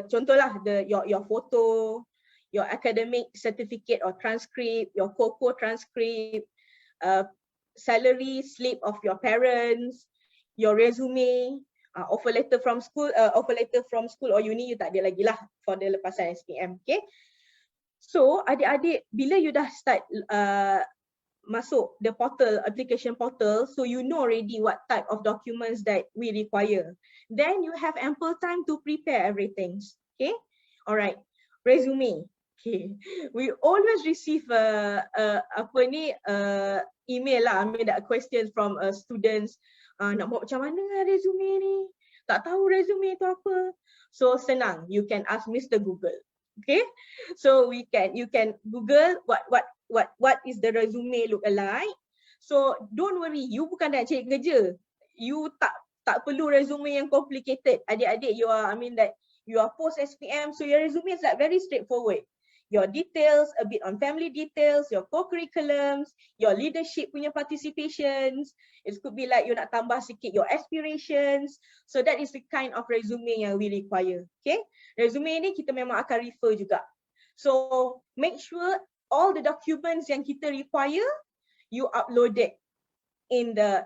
contoh lah, your photo, your academic certificate or transcript, your KOKO transcript, salary slip of your parents, your resume. Offer letter from school or uni you tak ada lagi lah for the lepasan SPM. Okay, so adik-adik bila you dah start masuk the portal, application portal, so you know already what type of documents that we require, then you have ample time to prepare everything. Okay, alright, resume. Okay, we always receive email lah, questions from students. Nak buat macam mana resume ni? Tak tahu resume tu apa. So senang, you can ask Mr. Google. Okay, so you can Google what is the resume look alike. So don't worry, you bukan nak cari kerja. You tak perlu resume yang complicated. Adik-adik, you are post SPM, so your resume is like very straightforward. Your details, a bit on family details, your co-curriculums, your leadership punya participations. It could be like you nak tambah sikit your aspirations. So that is the kind of resume yang we require. Okay, resume ni kita memang akan refer juga. So make sure all the documents yang kita require, you upload it in the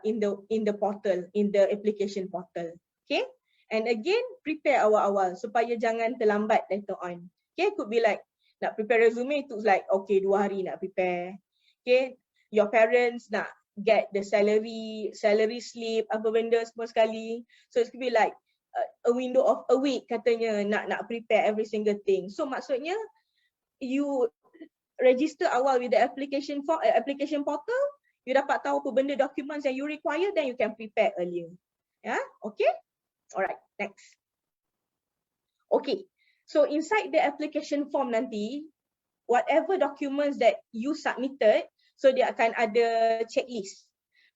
portal, in the application portal. Okay, and again prepare awal-awal supaya jangan terlambat later on. Okay, could be like nak prepare resume itu like okay 2 hari nak prepare. Okay, your parents nak get the salary slip, apa benda semua sekali. So it could be like a window of a week katanya nak prepare every single thing. So maksudnya you register awal with the application portal, you dapat tahu apa benda documents yang you require, then you can prepare earlier. Yeah, okay? Alright, next. Okay. So inside the application form nanti, whatever documents that you submitted, so dia akan ada checklist.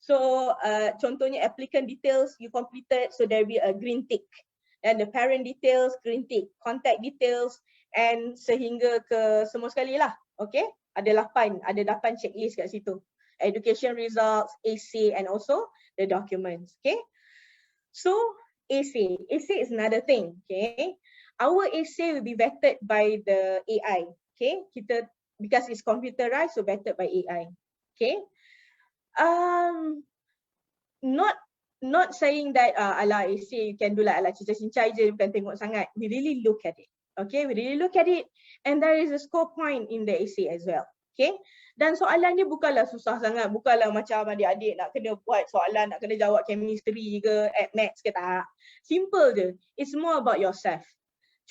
So contohnya applicant details you completed, so there will be a green tick. And the parent details, green tick. Contact details, and sehingga ke semua sekali lah. Okay, ada 8 checklist kat situ. Education results, essay, and also the documents. Okay, so essay is another thing. Okay, our essay will be vetted by the AI. Okay, because it's computerized, so vetted by AI. Okay, not saying that ala essay you can do like ala cincai-cincai je, bukan tengok sangat. We really look at it. Okay, we really look at it, and there is a score point in the essay as well. Okay, dan soalan ni bukanlah susah sangat, bukanlah macam adik-adik nak kena buat soalan, nak kena jawab chemistry ke, maths ke, tak. Simple je. It's more about yourself.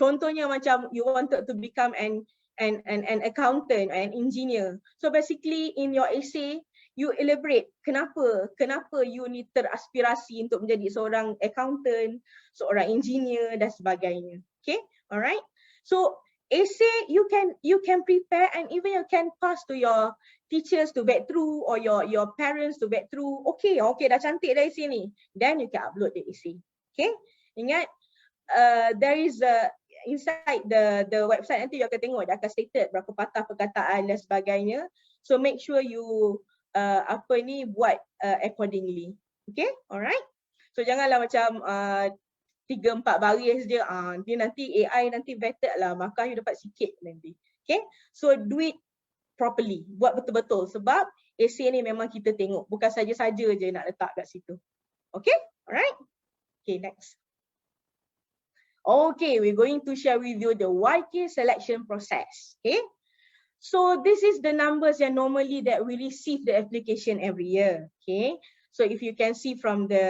Contohnya macam you wanted to become an accountant, an engineer. So basically in your essay, you elaborate kenapa you ni teraspirasi untuk menjadi seorang accountant, seorang engineer dan sebagainya. Okay, alright. So essay you can prepare and even you can pass to your teachers to back through or your parents to back through. Okay, dah cantik dah essay ni. Then you can upload the essay. Okay, ingat there is inside the website nanti you akan tengok dia akan stated berapa patah perkataan dan sebagainya. So make sure you buat accordingly. Okay, alright. So janganlah macam 3-4 baris je, nanti AI nanti vetted lah, maka you dapat sikit nanti. Okay, so do it properly, buat betul-betul sebab essay ni memang kita tengok, bukan saja-saja je nak letak kat situ. Okay, alright. Okay, next. Okay, we're going to share with you the YK selection process. Okay, so this is the numbers yang normally that we receive the application every year. Okay, so if you can see from the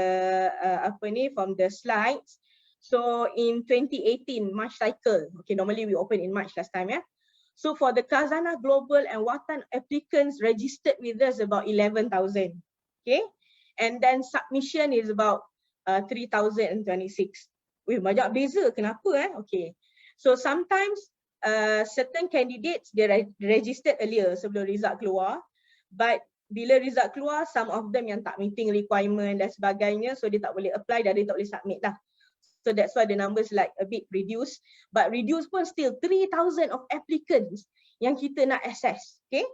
from the slides, so in 2018 March cycle, okay, normally we open in March last time, yeah. So for the Khazanah Global and Watan applicants registered with us about 11,000, okay, and then submission is about 3,026. Wih, banyak beza. Kenapa? Okay. So sometimes certain candidates they registered earlier sebelum result keluar, but bila result keluar, some of them yang tak meeting requirement dan sebagainya, so dia tak boleh apply dan dia tak boleh submit lah. So that's why the numbers like a bit reduced, but reduced pun still 3,000 of applicants yang kita nak assess. Okay.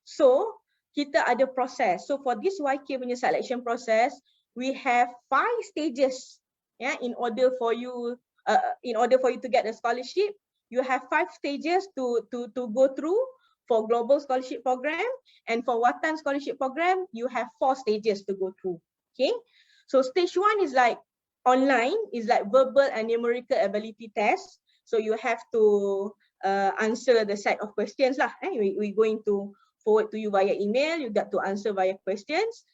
So kita ada proses. So for this YK punya selection process, we have 5 stages. Yeah, in order for you to get a scholarship, you have 5 stages to go through. For global scholarship program and for Watan scholarship program, you have 4 stages to go through. Okay, so stage 1 is like online, is like verbal and numerical ability test. So you have to answer the set of questions lah. We going to forward to you via email. You got to answer via questions.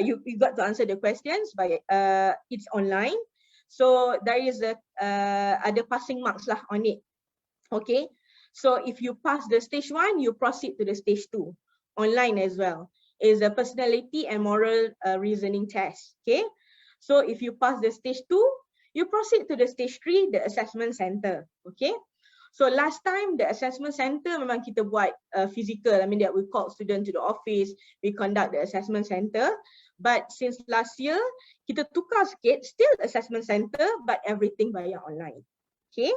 You got to answer the questions by it's online. So there is ada passing marks lah on it. Okay, so if you pass the stage 1, you proceed to the stage 2, online as well. Is a personality and moral reasoning test. Okay, so if you pass the stage 2, you proceed to the stage 3, the assessment center. Okay, so last time the assessment center memang kita buat physical. I mean that we call student to the office, we conduct the assessment center. But since last year, kita tukar sikit, still assessment center, but everything via online. Okay.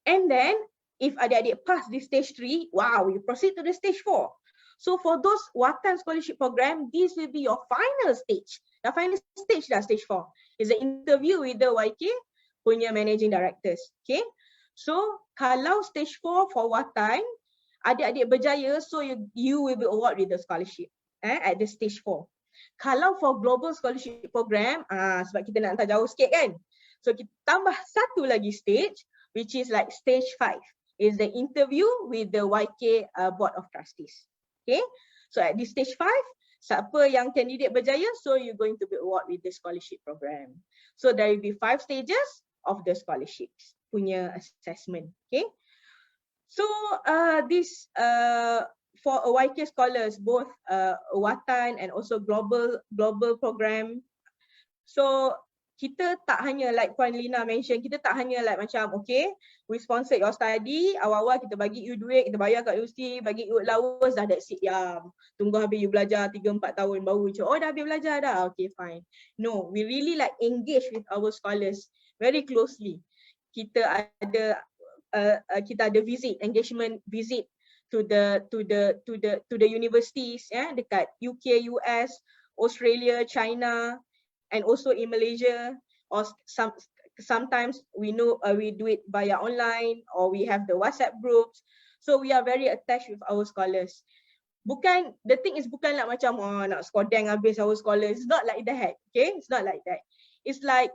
And then, if adik-adik pass the stage 3, wow, you proceed to the stage 4. So for those Watan scholarship program, this will be your final stage. The final stage dah, stage 4. Is an interview with the YK punya managing directors. Okay. So, kalau stage 4 for Watan, adik-adik berjaya, so you will be awarded with the scholarship at the stage 4. Kalau for global scholarship program, sebab kita nak hantar jauh sikit kan, so kita tambah satu lagi stage, which is like stage 5, is the interview with the YK Board of Trustees. Okay, so at this stage 5, siapa yang candidate berjaya, so you're going to be awarded with the scholarship program. So there will be 5 stages of the scholarships punya assessment. Okay, so this for YK scholars, both Watan and also global program. So kita tak hanya like Puan Lina mention, kita tak hanya like macam okay, we sponsor your study, awal-awal kita bagi you duit, kita bayar kat universiti, bagi you allowance, dah that's it, ya. Tunggu habis you belajar 3-4 tahun baru macam, oh dah habis belajar dah, okay fine. No, we really like engage with our scholars very closely. Kita ada engagement visit to the universities, dekat UK, US, Australia, China, and also in Malaysia. Or sometimes we do it via online, or we have the WhatsApp groups. So we are very attached with our scholars. The thing is bukan like macam nak skodeng habis our scholars. It's not like that. Okay, it's not like that. It's like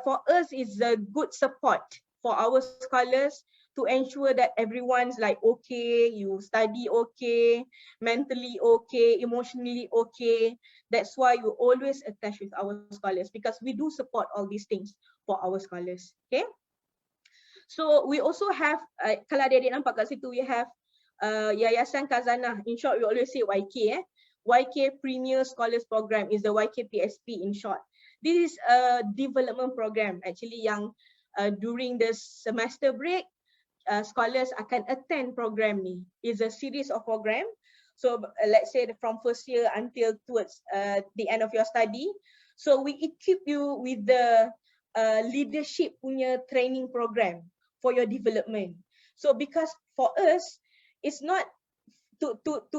for us is a good support for our scholars to ensure that everyone's like okay, you study okay, mentally okay, emotionally okay. That's why you always attach with our scholars, because we do support all these things for our scholars. Okay. So we also have, kalau adik-adik nampak kat situ, we have Yayasan Khazanah. In short, we always say YK. YK Premier Scholars Program, is the YKPSP in short. This is a development program actually yang during the semester break, scholars akan attend program ni. It's a series of program. So let's say from first year until towards the end of your study. So we equip you with the leadership punya training program for your development. So because for us, it's not untuk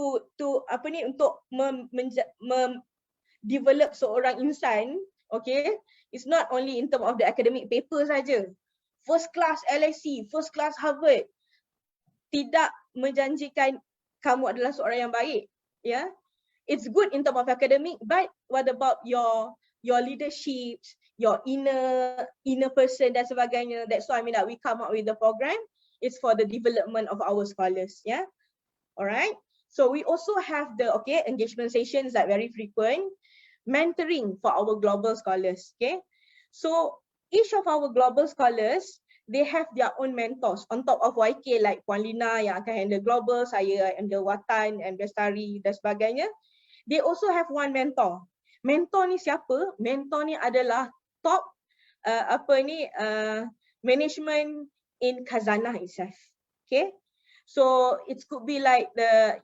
develop seorang insan, okay? It's not only in terms of the academic paper saja. First class LSE, first class Harvard tidak menjanjikan kamu adalah seorang yang baik, ya. It's good in terms of academic, but what about your leadership, your inner person dan sebagainya. That's why I mean that we come up with the program. It's for the development of our scholars, yeah. Alright. So we also have the engagement sessions that very frequent, mentoring for our global scholars. Okay. So each of our global scholars, they have their own mentors on top of YK, like Puan Lina yang akan handle global, saya handle Watan and Bestari dan sebagainya. They also have one mentor. Mentor ni siapa? Mentor ni adalah top management in Khazanah itself. Okay. So it could be like the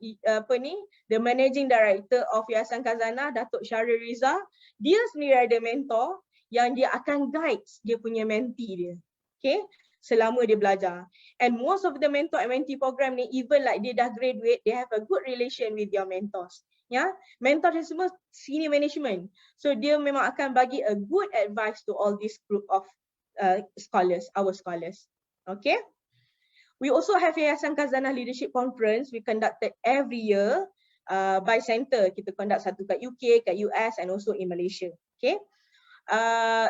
managing director of Yayasan Khazanah, Datuk Syaril Riza. Dia sendiri ada mentor yang dia akan guide dia punya mentee dia. Okay, selama dia belajar. And most of the mentor and mentee program ni, even like dia dah graduate, they have a good relation with your mentors. Ya, mentor dia semua senior management. So dia memang akan bagi a good advice to all this group of scholars, our scholars. Okay. We also have Yayasan Khazanah Leadership Conference. We conducted every year by center. Kita conduct satu kat UK, kat US and also in Malaysia. Okay.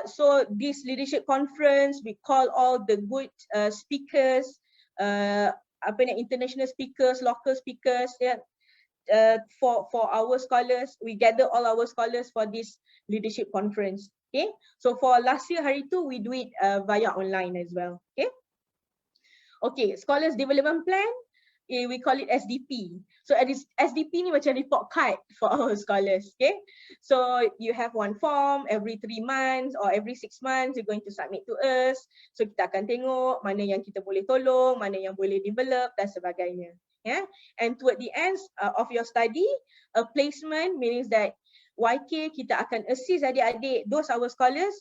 So this leadership conference, we call all the good speakers, international speakers, local speakers, yeah, for our scholars. We gather all our scholars for this leadership conference. Okay. So for last year hari tu, we do it via online as well. Okay. Okay, Scholars Development Plan, we call it SDP. So SDP ni macam report card for our scholars, okay? So you have one form every 3 months or every 6 months, you're going to submit to us. So kita akan tengok mana yang kita boleh tolong, mana yang boleh develop dan sebagainya. Yeah? And toward the end of your study, a placement means that YK kita akan assist adik-adik, those our scholars,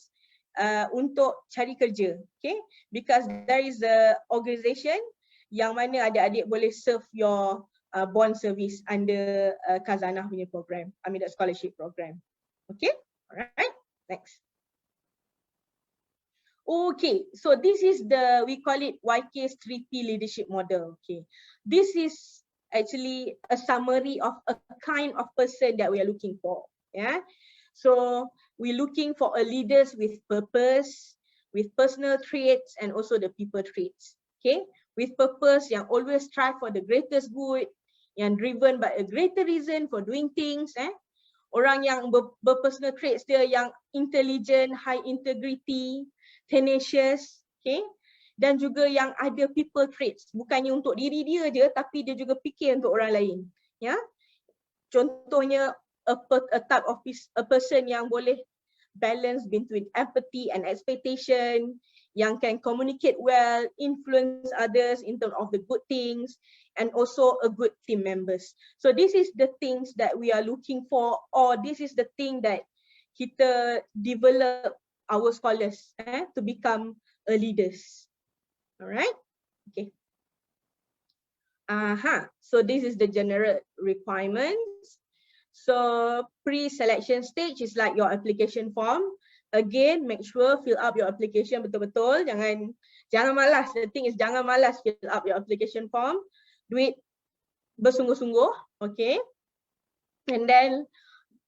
untuk cari kerja, okay? Because there is a organisation yang mana adik-adik boleh serve your bond service under Khazanah punya program, the scholarship program. Okay, alright, next. Okay, so this is we call it YK's 3P leadership model. Okay, this is actually a summary of a kind of person that we are looking for. Yeah. So we're looking for a leaders with purpose, with personal traits and also the people traits. Okay, with purpose yang always strive for the greatest good, yang driven by a greater reason for doing things. Orang yang berpersonal traits dia yang intelligent, high integrity, tenacious. Okay, dan juga yang ada people traits, bukannya untuk diri dia je tapi dia juga fikir untuk orang lain. Ya, contohnya a type of a person yang boleh balance between empathy and expectation, yang can communicate well, influence others in terms of the good things, and also a good team members. So this is the things that we are looking for, or this is the thing that kita develop our scholars to become a leaders. Alright, okay. So this is the general requirements. So pre-selection stage is like your application form. Again, make sure fill up your application betul-betul. Jangan malas. The thing is jangan malas fill up your application form. Do it bersungguh-sungguh, okay? And then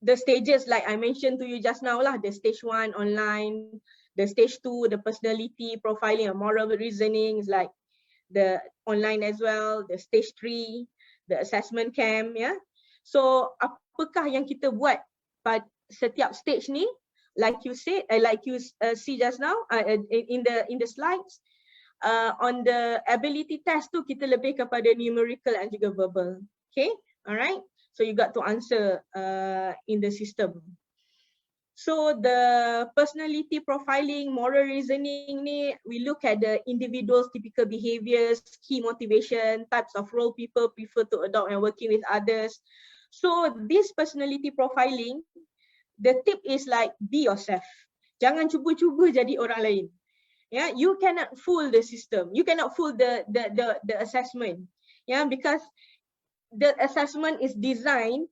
the stages like I mentioned to you just now lah, the stage 1 online, the stage 2 the personality profiling and moral reasoning is like the online as well, the stage 3 the assessment camp, yeah. So apakah yang kita buat pada setiap stage ni? Like you said, like you see just now in the slides, on the ability test tu kita lebih kepada numerical and juga verbal. Okay, alright. So you got to answer in the system. So the personality profiling, moral reasoning ni, we look at the individual's typical behaviors, key motivation, types of role people prefer to adopt and working with others. So this personality profiling, the tip is like be yourself. Jangan cuba-cuba jadi orang lain. Yeah, you cannot fool the system. You cannot fool the assessment. Yeah, because the assessment is designed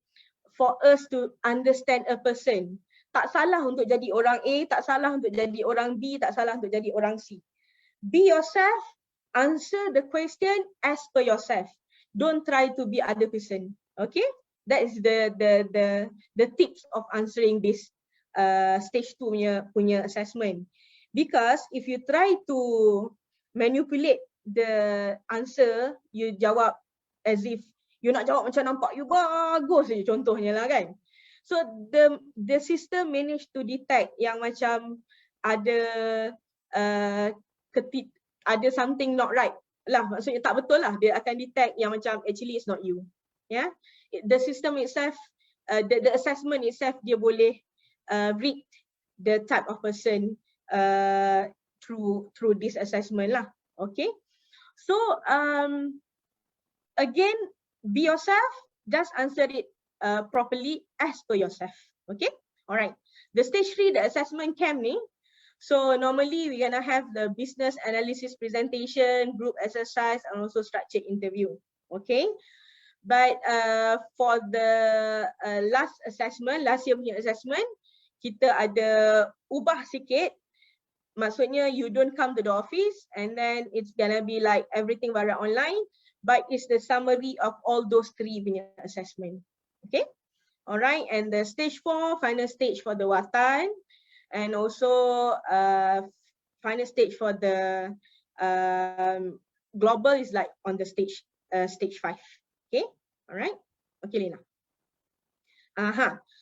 for us to understand a person. Tak salah untuk jadi orang A, tak salah untuk jadi orang B, tak salah untuk jadi orang C. Be yourself, answer the question as per yourself. Don't try to be other person. Okay? That is the tips of answering this stage 2 punya assessment. Because if you try to manipulate the answer, you jawab as if you nak jawab macam nampak you bagus je contohnya lah kan. So the system managed to detect yang macam ada ada something not right lah, maksudnya tak betul lah, dia akan detect yang macam actually it's not you. Yeah, the system itself, the assessment itself, dia boleh read the type of person through this assessment lah. Okay, so again, be yourself, just answer it properly as per yourself. Okay, alright. The stage 3, the assessment camp ni, so normally we're gonna have the business analysis presentation, group exercise, and also structured interview. Okay, but for the last year punya assessment, kita ada ubah sikit. Maksudnya you don't come to the office and then it's gonna be like everything via online, but it's the summary of all those 3 punya assessment. Okay, alright. And the stage 4, final stage for the watan, and also final stage for the global is like on the stage 5. Okay, alright. Okay, Lina.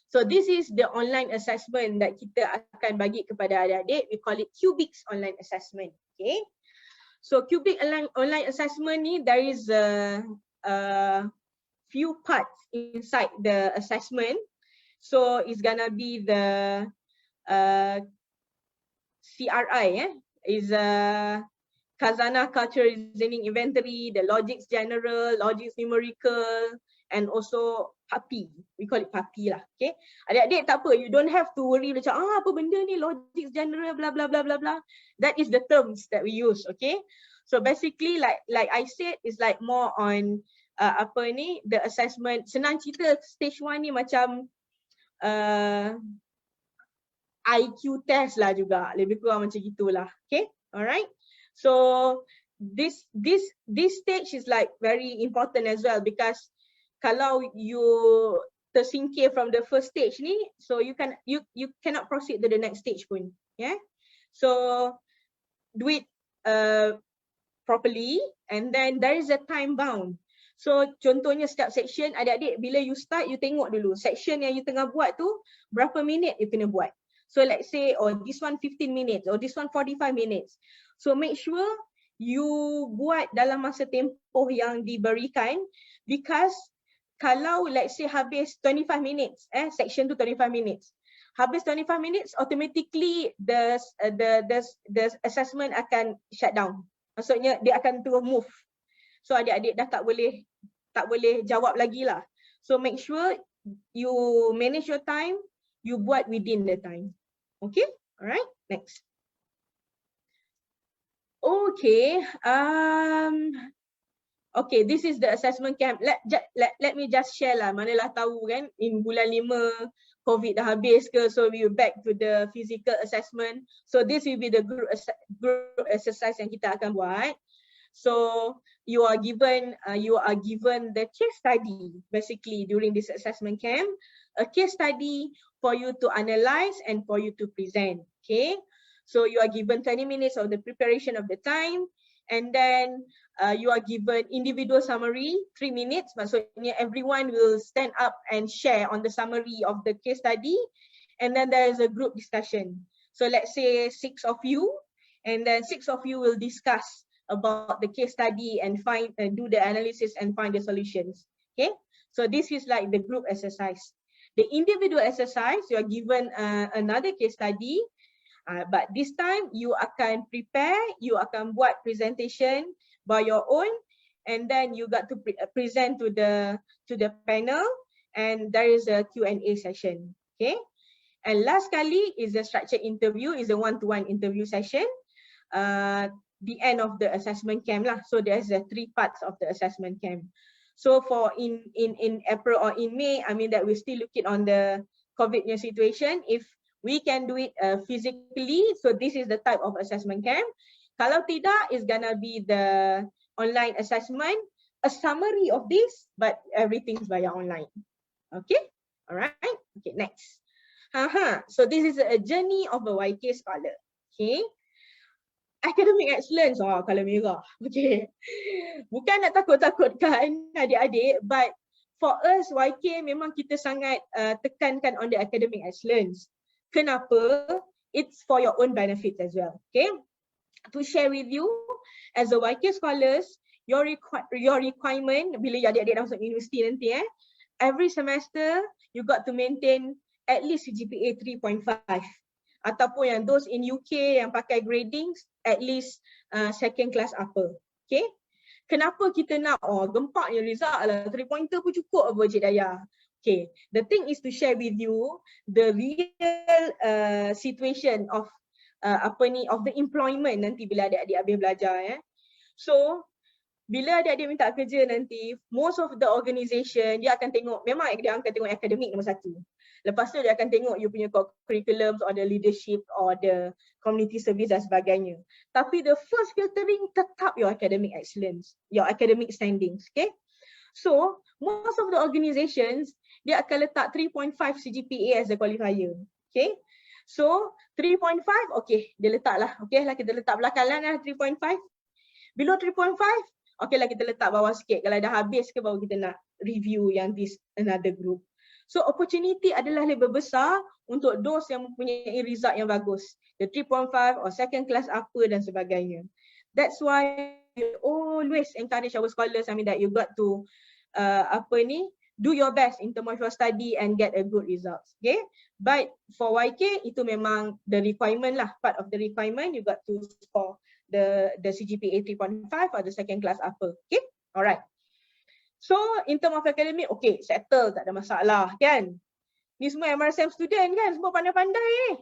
So this is the online assessment that kita akan bagi kepada adik-adik. We call it Cubics online assessment. Okay, so Cubic online assessment ni, there is a few parts inside the assessment. So it's gonna be the CRI, is Khazanah cultural reasoning inventory, the logics general, logics numerical, and also PAPI. We call it PAPI lah. Okay, adik-adik tak apa, you don't have to worry macam apa benda ni logics general blah blah blah blah blah. That is the terms that we use. Okay, so basically like I said, is like more on the assessment. Senang cerita, stage 1 ni macam IQ test lah juga, lebih kurang macam gitulah. Okay, alright. So this stage is like very important as well, because kalau you tersingkir from the first stage ni, so you cannot proceed to the next stage pun. Yeah, so do it properly, and then there is a time bound. So contohnya setiap section, adik-adik bila you start, you tengok dulu section yang you tengah buat tu berapa minit you kena buat. So let's say this one 15 minutes or this one 45 minutes. So make sure you buat dalam masa tempoh yang diberikan, because kalau let's say habis 25 minutes, section tu 25 minutes. Habis 25 minutes, automatically the assessment akan shut down. Maksudnya dia akan terus move. So adik-adik dah tak boleh jawab lagi lah. So make sure you manage your time, you buat within the time. Okay, alright, next. Okay, okay, this is the assessment camp. Let me just share lah. Manalah tahu kan, in bulan 5 COVID dah habis ke, so we back to the physical assessment. So this will be the group exercise yang kita akan buat. So you are given the case study basically during this assessment camp, a case study for you to analyze and for you to present. Okay, so you are given 20 minutes of the preparation of the time, and then you are given individual summary 3 minutes. Maksudnya everyone will stand up and share on the summary of the case study, and then there is a group discussion. So let's say 6 of you, and then 6 of you will discuss about the case study and do the analysis and find the solutions. Okay, So this is like the group exercise. The individual exercise, you are given another case study, but this time you akan prepare, you akan buat presentation by your own, and then you got to present to the panel, and there is a Q&A session. Okay, and last kali is the structured interview, is a one-to-one interview session. The end of the assessment camp lah. So there's 3 parts of the assessment camp. So for in April or in May, I mean that we're still looking on the COVID situation. If we can do it physically, so this is the type of assessment camp. Kalau tidak, it's gonna be the online assessment, a summary of this, but everything's via online. Okay, all right. Okay, next. So this is a journey of a YK scholar. Okay. Academic excellence, kalau merah. Okay. Bukan nak takut-takutkan adik-adik, but for us YK memang kita sangat tekankan on the academic excellence. Kenapa? It's for your own benefit as well. Okay. To share with you, as a YK scholars, your requirement bila adik-adik dah masuk universiti nanti, every semester you got to maintain at least GPA 3.5. Ataupun yang those in UK yang pakai gradings, at least second class upper. Okay. Kenapa kita nak, gempaknya result lah, 3 pointer pun cukup apa Cik Daya. Okay, the thing is to share with you the real situation of of the employment nanti bila adik-adik habis belajar. So bila adik-adik minta kerja nanti, most of the organisation dia akan tengok, memang dia akan tengok akademik nombor 1. Lepas tu dia akan tengok you punya curriculum or the leadership or the community service dan sebagainya. Tapi the first filtering tetap your academic excellence, your academic standings. Okay. So most of the organizations dia akan letak 3.5 CGPA as the qualifier. Okay. So 3.5 okay, dia letak lah. Okay lah, kita letak belakang lah 3.5. Below 3.5 okay lah, kita letak bawah sikit. Kalau dah habis ke baru kita nak review yang this another group. So opportunity adalah lebih besar untuk those yang mempunyai result yang bagus. The 3.5 or second class upper dan sebagainya. That's why we always encourage our scholars, I mean that you got to do your best in terms of your study and get a good results. Okay. But for YK itu memang the requirement lah, part of the requirement you got to score the CGPA 3.5 or the second class upper. Okay. Alright. So in term of academic, okay, settle, tak ada masalah kan. Ni semua MRSM student kan, semua pandai-pandai ni.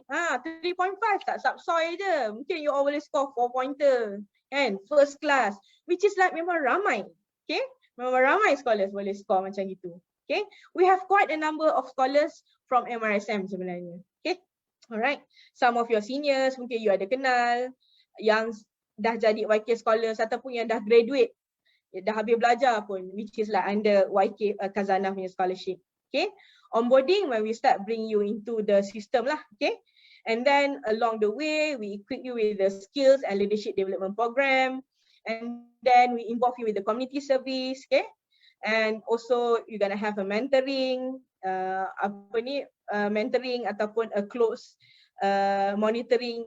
3.5 tak subsoil je. Mungkin you all boleh score 4 pointer kan, first class. Which is like memang ramai. Okay, memang ramai scholars boleh score macam gitu. Okay, we have quite a number of scholars from MRSM sebenarnya. Okay, alright. Some of your seniors mungkin you ada kenal yang dah jadi YK scholars ataupun yang dah graduate, dah habis belajar pun, which is like under YK Khazanah punya scholarship. Okay, onboarding when we start bring you into the system lah. Okay, and then along the way we equip you with the skills and leadership development program, and then we involve you with the community service. Okay, and also you're gonna have a mentoring, mentoring ataupun a close monitoring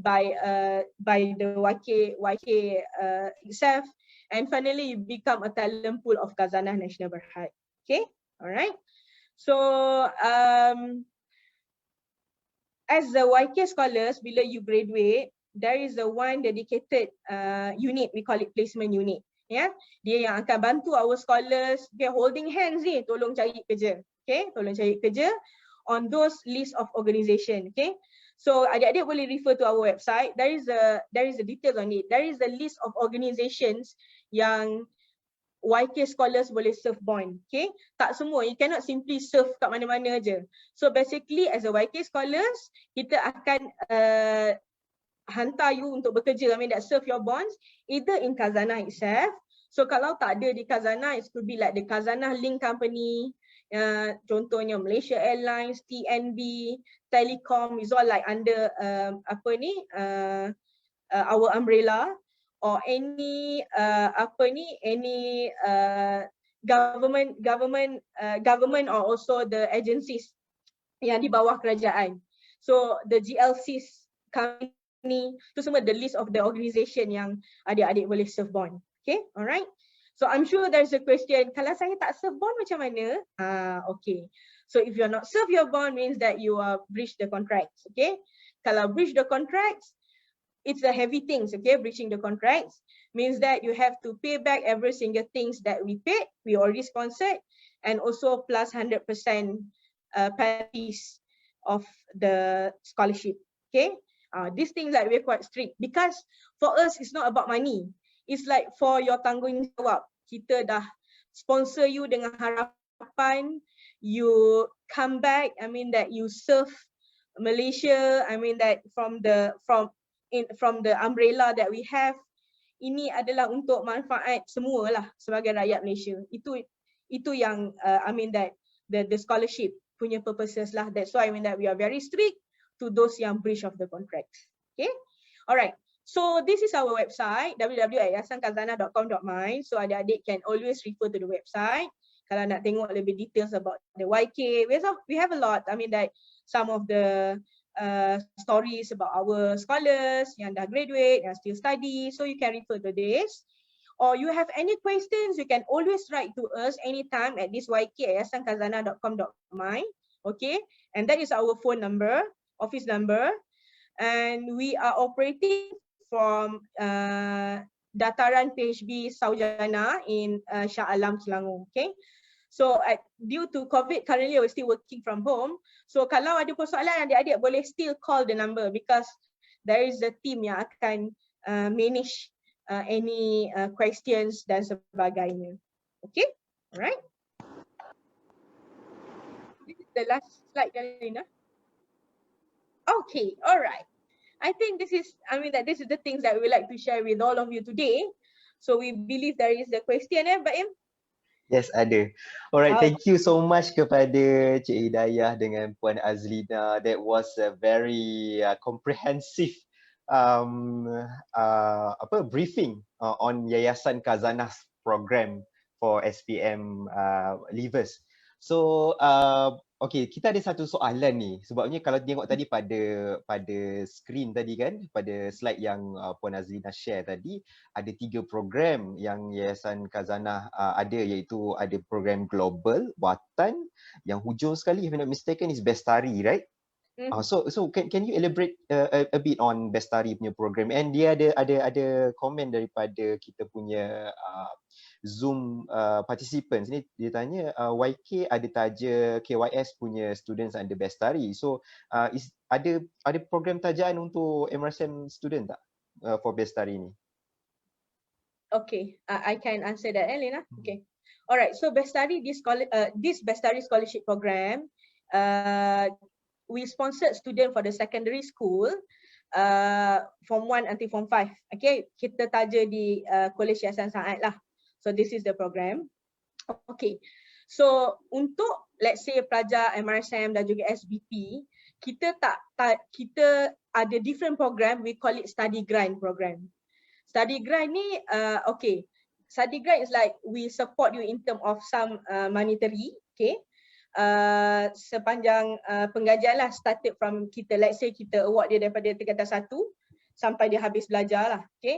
by the YK itself. And finally, you become a talent pool of Khazanah National Berhad. Okay, all right. So as the YK scholars, bila you graduate, there is a one dedicated unit, we call it placement unit. Yeah, dia yang akan bantu our scholars, okay, holding hands ni, tolong cari kerja. Okay, tolong cari kerja on those list of organisation. Okay. So adik-adik boleh refer to our website. There is a details on it. There is a list of organizations yang YK scholars boleh serve bond. Okay, tak semua. You cannot simply serve kat mana-mana aja. So basically as a YK scholars, kita akan hantar you untuk bekerja, I mean that serve your bonds either in Khazanah itself. So kalau tak ada di Khazanah, it could be like the Khazanah link company, contohnya Malaysia Airlines, TNB, Telecom, is all like under our umbrella, or any government or also the agencies yang di bawah kerajaan. So the GLCs company, tu semua the list of the organisation yang adik-adik boleh serve bond. Okay, alright. So I'm sure there's a question, kalau saya tak serve bond macam mana? Okay. So if you're not serve your bond means that you are breach the contracts, okay? Kalau breach the contracts, it's a heavy things, okay? Breaching the contracts means that you have to pay back every single things that we paid, we already sponsored, and also plus 100% penalties of the scholarship, okay? These things like we're quite strict because for us it's not about money. It's like for your tanggungjawab. Kita dah sponsor you dengan harapan you come back. I mean that you serve Malaysia. I mean that from the umbrella that we have, ini adalah untuk manfaat semua lah sebagai rakyat Malaysia. Itu yang I mean that the scholarship punya purposes lah. That's why I mean that we are very strict to those yang breach of the contract. Okay, alright. So this is our website www.yayasankazanah.com.my. So adik-adik can always refer to the website kalau nak tengok lebih details about the YK. We have a lot. I mean that some of the stories about our scholars yang dah graduate, yang still study. So you can refer to this. Or you have any questions, you can always write to us anytime at this yk@yayasankazanah.com.my. Okay, and that is our phone number, office number, and we are operating from Dataran PHB Saujana in Shah Alam, Selangor. Okay, so due to COVID, currently we're still working from home. So kalau ada persoalan, adik-adik boleh still call the number because there is a team yang akan manage any questions dan sebagainya. Okay, alright. This is the last slide, Galina. Okay, alright. I think this is the things that we would like to share with all of you today. So we believe there is a question, Baim? Yes, ada. Alright, thank you so much kepada Cik Hidayah dengan Puan Azlina. That was a very comprehensive briefing on Yayasan Khazanah's program for SPM leavers. So okay, kita ada satu soalan ni sebabnya kalau tengok tadi pada screen tadi kan, pada slide yang Puan Azlina share tadi, ada 3 program yang Yayasan Khazanah ada, iaitu ada program global, watan, yang hujung sekali if I'm not mistaken is Bestari, right? So can you elaborate a bit on Bestari punya program? And dia ada komen daripada kita punya Zoom participants ni, dia tanya YK ada taja KYS punya students under Bestari. So ada program tajaan untuk MRSM student tak for Bestari ni? Okay, I can answer that, Lena. Okay, alright. So Bestari, this Bestari scholarship program, we sponsored student for the secondary school, form 1 until form 5. Okay, kita taja di Kolej Yayasan Saat lah. So this is the program. Okay, so untuk let's say pelajar MRSM dan juga SBP, kita kita ada different program. We call it study grant program. Study grant ni, okay, study grant is like we support you in term of some monetary, okay. Sepanjang pengajian lah, started from kita, let's say kita award dia daripada tingkatan 1 sampai dia habis belajar lah, okay.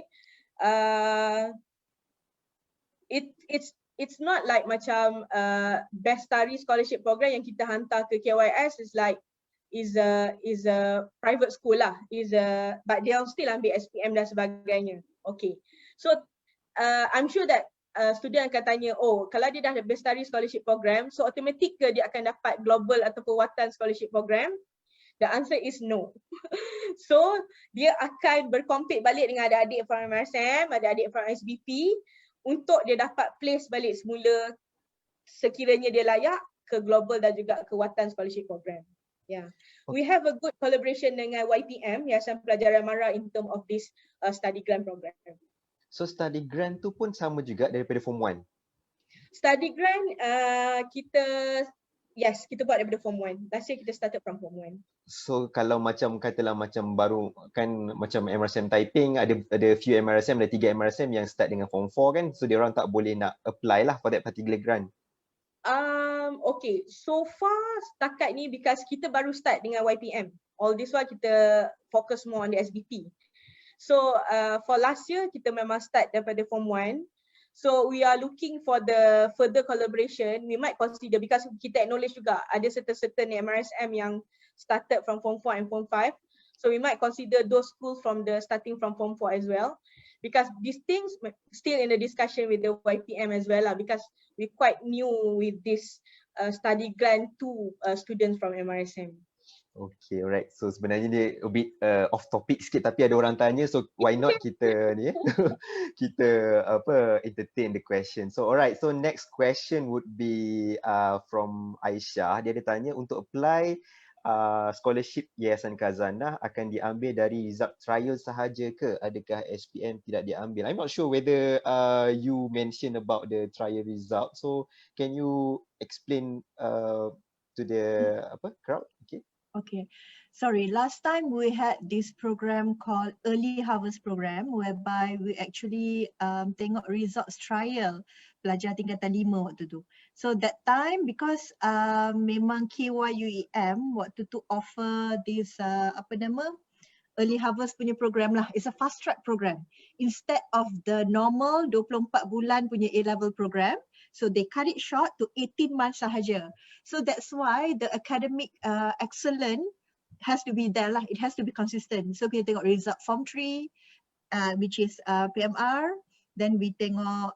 It's not like macam Bestari scholarship program yang kita hantar ke KYS is like is a private school lah, but they still ambil SPM dan sebagainya. Okay, so I'm sure that student akan tanya, oh kalau dia dah ada Bestari scholarship program, so automatic ke dia akan dapat global ataupun watan scholarship program? The answer is no. So dia akan berkompet balik dengan adik-adik from MRSM, adik-adik from SBP untuk dia dapat place balik semula sekiranya dia layak ke global dan juga ke watan scholarship program. Yeah, we have a good collaboration dengan YPM, Yayasan Pelajaran Mara, in term of this study grant program. So study grant tu pun sama juga daripada form 1? Study grant kita buat daripada form 1. Last year kita started from form 1. So kalau macam katalah macam baru kan, macam MRSM Taiping ada few MRSM, ada 3 MRSM yang start dengan form 4 kan, so dia orang tak boleh nak apply lah for that particular grant. Okay, so far setakat ni because kita baru start dengan YPM, all this while kita focus more on the SBP. So for last year kita memang start daripada form 1. So we are looking for the further collaboration. We might consider, because kita acknowledge juga ada certain MRSM yang started from Form 4 and Form 5. So we might consider those schools starting from Form 4 as well. Because these things still in the discussion with the YPM as well lah, because we're quite new with this study grant to students from MRSM. Okay, alright. So sebenarnya dia a bit off topic sikit, tapi ada orang tanya, so why not kita ni kita entertain the question. So alright, so next question would be from Aisyah. Dia ada tanya, untuk apply scholarship Yayasan Khazanah akan diambil dari result trial sahaja ke? Adakah SPM tidak diambil? I'm not sure whether you mentioned about the trial result. So can you explain to the crowd? Okay. Okay, sorry. Last time we had this program called Early Harvest Program, whereby we actually tengok results trial pelajar tingkatan 5 waktu tu. So that time, because memang KYUEM waktu tu offer this Early Harvest punya program lah. It's a fast track program. Instead of the normal 24 bulan punya A-level program, so they cut it short to 18 months sahaja. So that's why the academic excellence has to be there lah. It has to be consistent. So kita tengok result Form 3, which is PMR. Then we tengok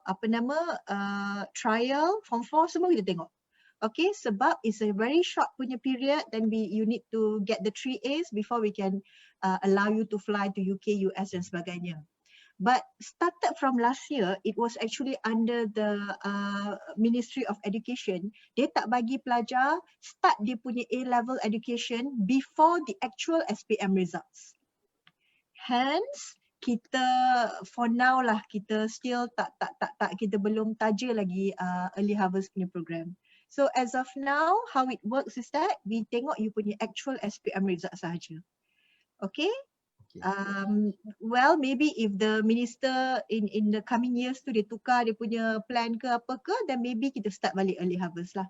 trial Form 4, semua kita tengok. Okay, sebab it's a very short punya period, then you need to get the 3 A's before we can allow you to fly to UK, US dan sebagainya. But started from last year, it was actually under the Ministry of Education. Dia tak bagi pelajar start dia punya A-level education before the actual SPM results. Hence, kita for now lah, kita still kita belum taja lagi Early Harvest punya program. So as of now, how it works is that we tengok you punya actual SPM result sahaja. Okay? Well, maybe if the minister in the coming years tu dia tukar dia punya plan ke apa ke, then maybe kita start balik Early Harvest lah.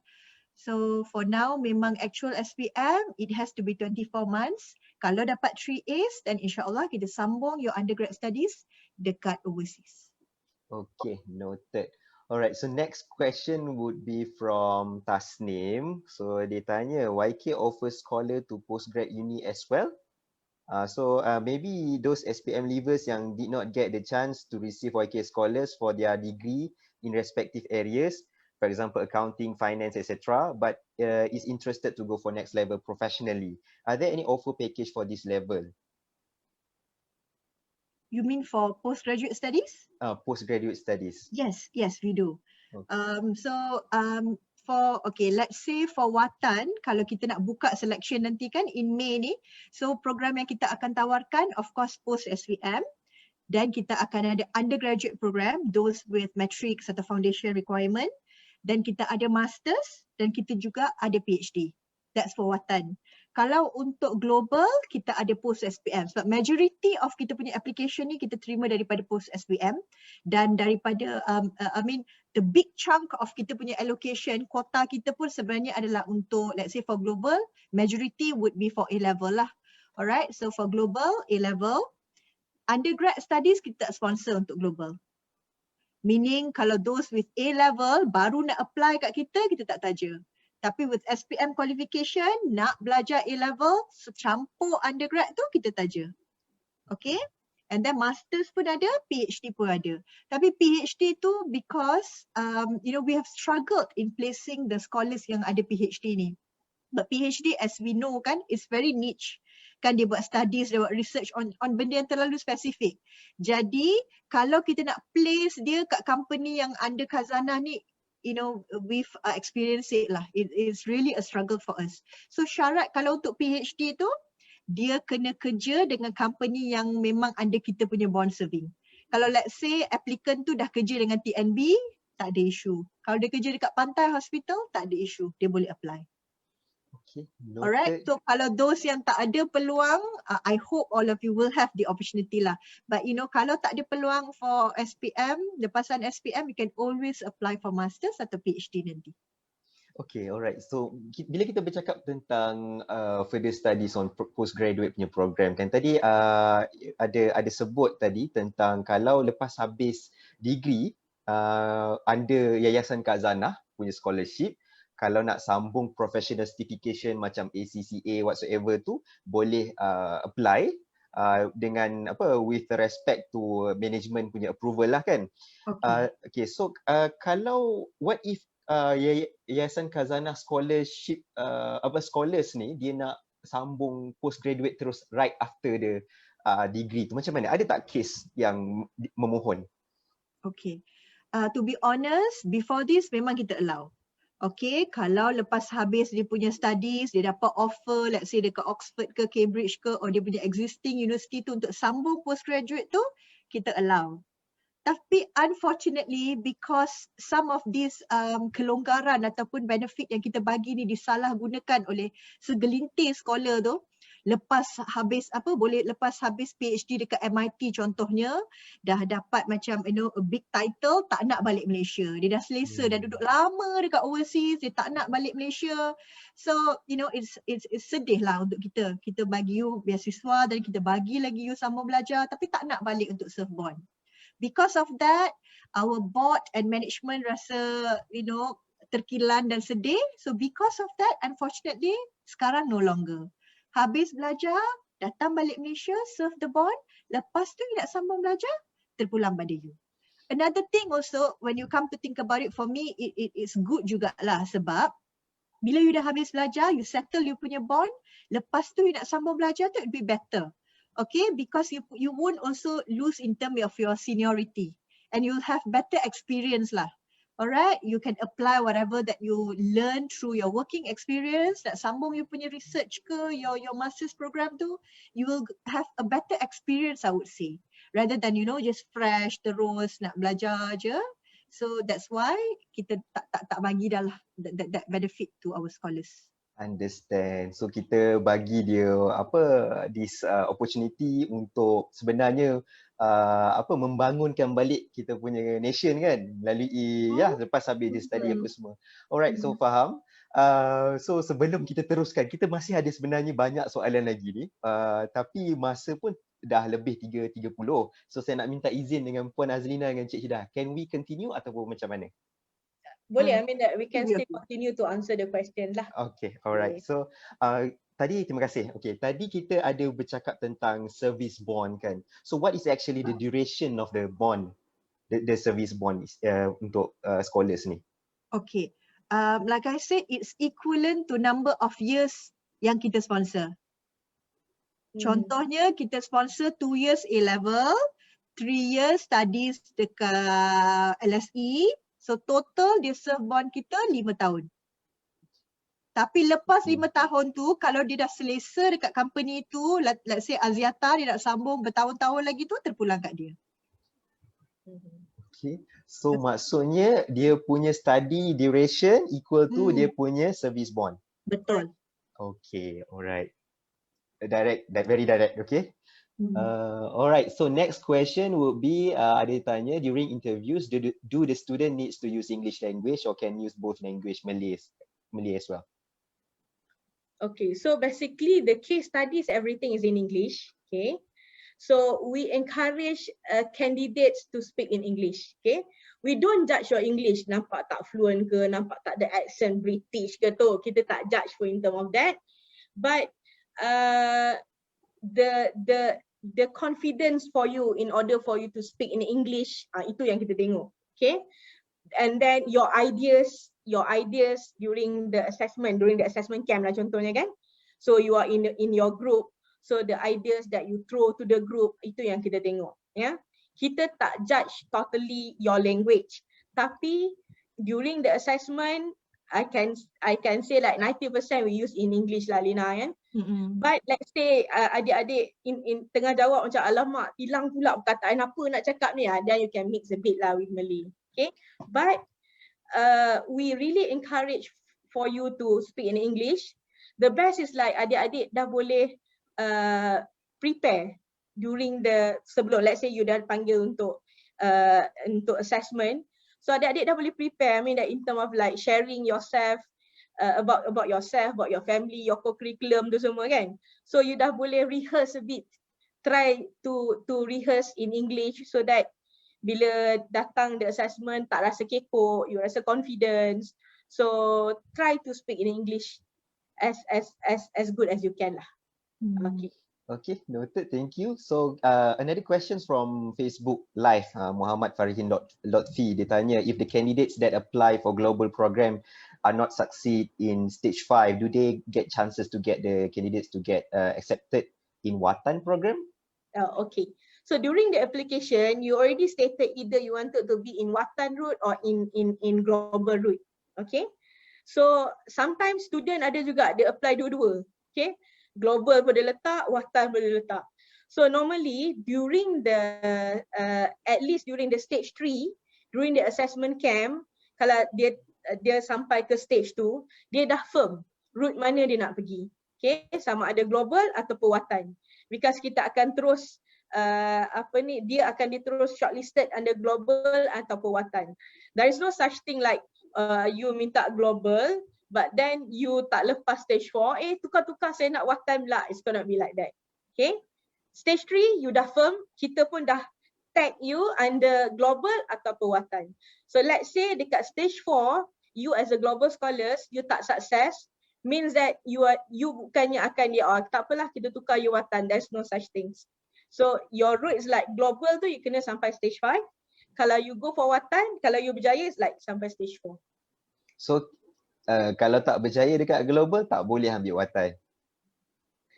So for now, memang actual SPM, it has to be 24 months. Kalau dapat 3 A's, then insyaAllah kita sambung your undergrad studies dekat overseas. Okay, noted. Alright, so next question would be from Tasnim. So dia tanya, YK offers scholar to postgrad uni as well? So maybe those SPM leavers yang did not get the chance to receive YK scholars for their degree in respective areas, for example, accounting, finance, etc., but is interested to go for next level professionally. Are there any offer package for this level? You mean for postgraduate studies? Postgraduate studies. Yes, we do. Okay. Let's say for Watan, kalau kita nak buka selection nanti kan in May ni, so program yang kita akan tawarkan, of course, post SPM, dan kita akan ada undergraduate program, those with matrix atau foundation requirement, dan kita ada masters, dan kita juga ada PhD. That's for Watan. Kalau untuk global, kita ada post SPM. Sebab majority of kita punya application ni kita terima daripada post SPM, dan daripada the big chunk of kita punya allocation, kuota kita pun sebenarnya adalah untuk, let's say for global, majority would be for A-level lah. Alright, so for global, A-level, undergrad studies kita tak sponsor untuk global. Meaning kalau those with A-level baru nak apply kat kita, kita tak taja. Tapi with SPM qualification, nak belajar A-level, campur undergrad tu kita taja. Okay? And then masters pun ada, PhD pun ada. Tapi PhD tu because we have struggled in placing the scholars yang ada PhD ni. But PhD as we know kan, is very niche. Kan dia buat studies, dia buat research on benda yang terlalu spesifik. Jadi kalau kita nak place dia kat company yang under Khazanah ni, we've experienced it lah. It is really a struggle for us. So syarat kalau untuk PhD tu, dia kena kerja dengan company yang memang ada kita punya bond serving. Kalau let's say applicant tu dah kerja dengan TNB, tak ada isu. Kalau dia kerja dekat Pantai Hospital, tak ada isu. Dia boleh apply. Okay, noted. Alright, so kalau those yang tak ada peluang, I hope all of you will have the opportunity lah. But kalau tak ada peluang for SPM, lepasan SPM, you can always apply for masters atau PhD nanti. Okay, alright. So bila kita bercakap tentang further studies on postgraduate punya program kan, tadi ada sebut tadi tentang kalau lepas habis degree under Yayasan Khazanah punya scholarship, kalau nak sambung professional certification macam ACCA whatsoever tu, boleh apply dengan with respect to management punya approval lah kan. Okay, so kalau what if Yayasan Khazanah scholarship scholars ni dia nak sambung postgraduate terus right after the degree tu, macam mana? Ada tak case yang memohon? Okay, to be honest, before this memang kita allow. Okay, kalau lepas habis dia punya studies, dia dapat offer, let's say dekat Oxford ke Cambridge ke, or dia punya existing university tu untuk sambung postgraduate tu, kita allow. Tapi unfortunately, because some of these kelonggaran ataupun benefit yang kita bagi ni disalahgunakan oleh segelintir scholar tu, lepas habis PhD dekat MIT contohnya, dah dapat macam a big title, tak nak balik Malaysia. Dia dah selesa, dah duduk lama dekat overseas, dia tak nak balik Malaysia. So it's sedih lah untuk kita. Kita bagi you beasiswa dan kita bagi lagi you sambung belajar, tapi tak nak balik untuk serve bond. Because of that, our board and management rasa terkilan dan sedih. So because of that, unfortunately, sekarang no longer. Habis belajar, datang balik Malaysia, serve the bond. Lepas tu you nak sambung belajar, terpulang pada you. Another thing also, when you come to think about it, for me, it's good jugalah sebab bila you dah habis belajar, you settle you punya bond, lepas tu you nak sambung belajar tu, it will be better. Okay, because you won't also lose in terms of your seniority and you'll have better experience lah. Alright, you can apply whatever that you learn through your working experience, nak sambung you punya research ke, your master's program tu, you will have a better experience, I would say, rather than just fresh terus nak belajar je. So that's why kita tak bagi dah lah that benefit to our scholars. Understand. So kita bagi dia this opportunity untuk sebenarnya membangunkan balik kita punya nation kan, melalui lepas habis dia study apa semua. Alright, so faham. So sebelum kita teruskan, kita masih ada sebenarnya banyak soalan lagi ni, tapi masa pun dah lebih 3.30. So saya nak minta izin dengan Puan Azlina dengan Cik Hidah, can we continue ataupun macam mana? Boleh, I mean that we can still continue to answer the question lah. Okay, alright. So tadi terima kasih. Okay, tadi kita ada bercakap tentang service bond kan. So what is actually the duration of the bond, the service bond untuk scholars ni? Okay, like I said, it's equivalent to number of years yang kita sponsor. Contohnya kita sponsor 2 years A-level, 3 years studies dekat LSE. So total dia serve bond kita 5 tahun. Tapi lepas 5 tahun tu, kalau dia dah selesa dekat company tu, let's say Aziata, dia nak sambung bertahun-tahun lagi tu, terpulang kat dia. Okay, so maksudnya dia punya study duration equal to dia punya service bond. Betul. Okay, alright. Very direct, okay. Alright, so next question would be, ada tanya, during interviews, do the student needs to use English language or can use both language, Malay as well? Okay, so basically the case studies, everything is in English, okay. So we encourage candidates to speak in English, okay. We don't judge your English, nampak tak fluent ke, nampak tak ada accent British ke tu, kita tak judge for in term of that. But the confidence for you in order for you to speak in English, itu yang kita tengok, okay. And then your ideas during the assessment camp lah contohnya kan. So you are in your group, so the ideas that you throw to the group, itu yang kita tengok, ya. Kita tak judge totally your language, tapi during the assessment I can say like 90% we use in English lah Lina kan. But let's say adik-adik in tengah jawab macam alamak hilang pula perkataan apa nak cakap ni, then you can mix a bit lah with Malay. Okay, but we really encourage for you to speak in English. The best is like adik-adik dah boleh prepare during sebelum, let's say you dah panggil untuk assessment. So adik-adik dah boleh prepare, I mean that in terms of like sharing yourself, about yourself, about your family, your co-curriculum tu semua kan. So you dah boleh rehearse a bit, try to rehearse in English so that bila datang the assessment tak rasa kekok, you rasa confidence. So try to speak in English as good as you can lah. Okay. Okay, noted. Thank you. So another questions from Facebook Live, Muhammad Farihin Lotfi. Dia tanya, if the candidates that apply for global program are not succeed in stage 5, do they get chances to get the candidates to get accepted in Watan program? Okay. So during the application, you already stated either you wanted to be in Watan route or in global route. Okay. So sometimes student ada juga dia apply dua-dua. Okay. Global boleh letak, Watan boleh letak. So normally during the at least during the stage 3, during the assessment camp, kalau dia sampai ke stage 2, dia dah firm route mana dia nak pergi. Okay, sama ada global ataupun Watan. Because kita akan terus dia akan diterus shortlisted under global ataupun Watan. There is no such thing like you minta global but then you tak lepas stage 4, tukar-tukar saya nak Watan pula. It's gonna be like that. Okay. Stage 3, you dah firm, kita pun dah tag you under global ataupun Watan. So let's say dekat stage 4, you as a global scholars, you tak success, means that you bukannya akan tak apalah kita tukar you Watan. There's no such things. So your route is like global tu you kena sampai stage 5. Kalau you go for Watan, kalau you berjaya is like sampai stage 4. So kalau tak berjaya dekat global, tak boleh ambil Watan.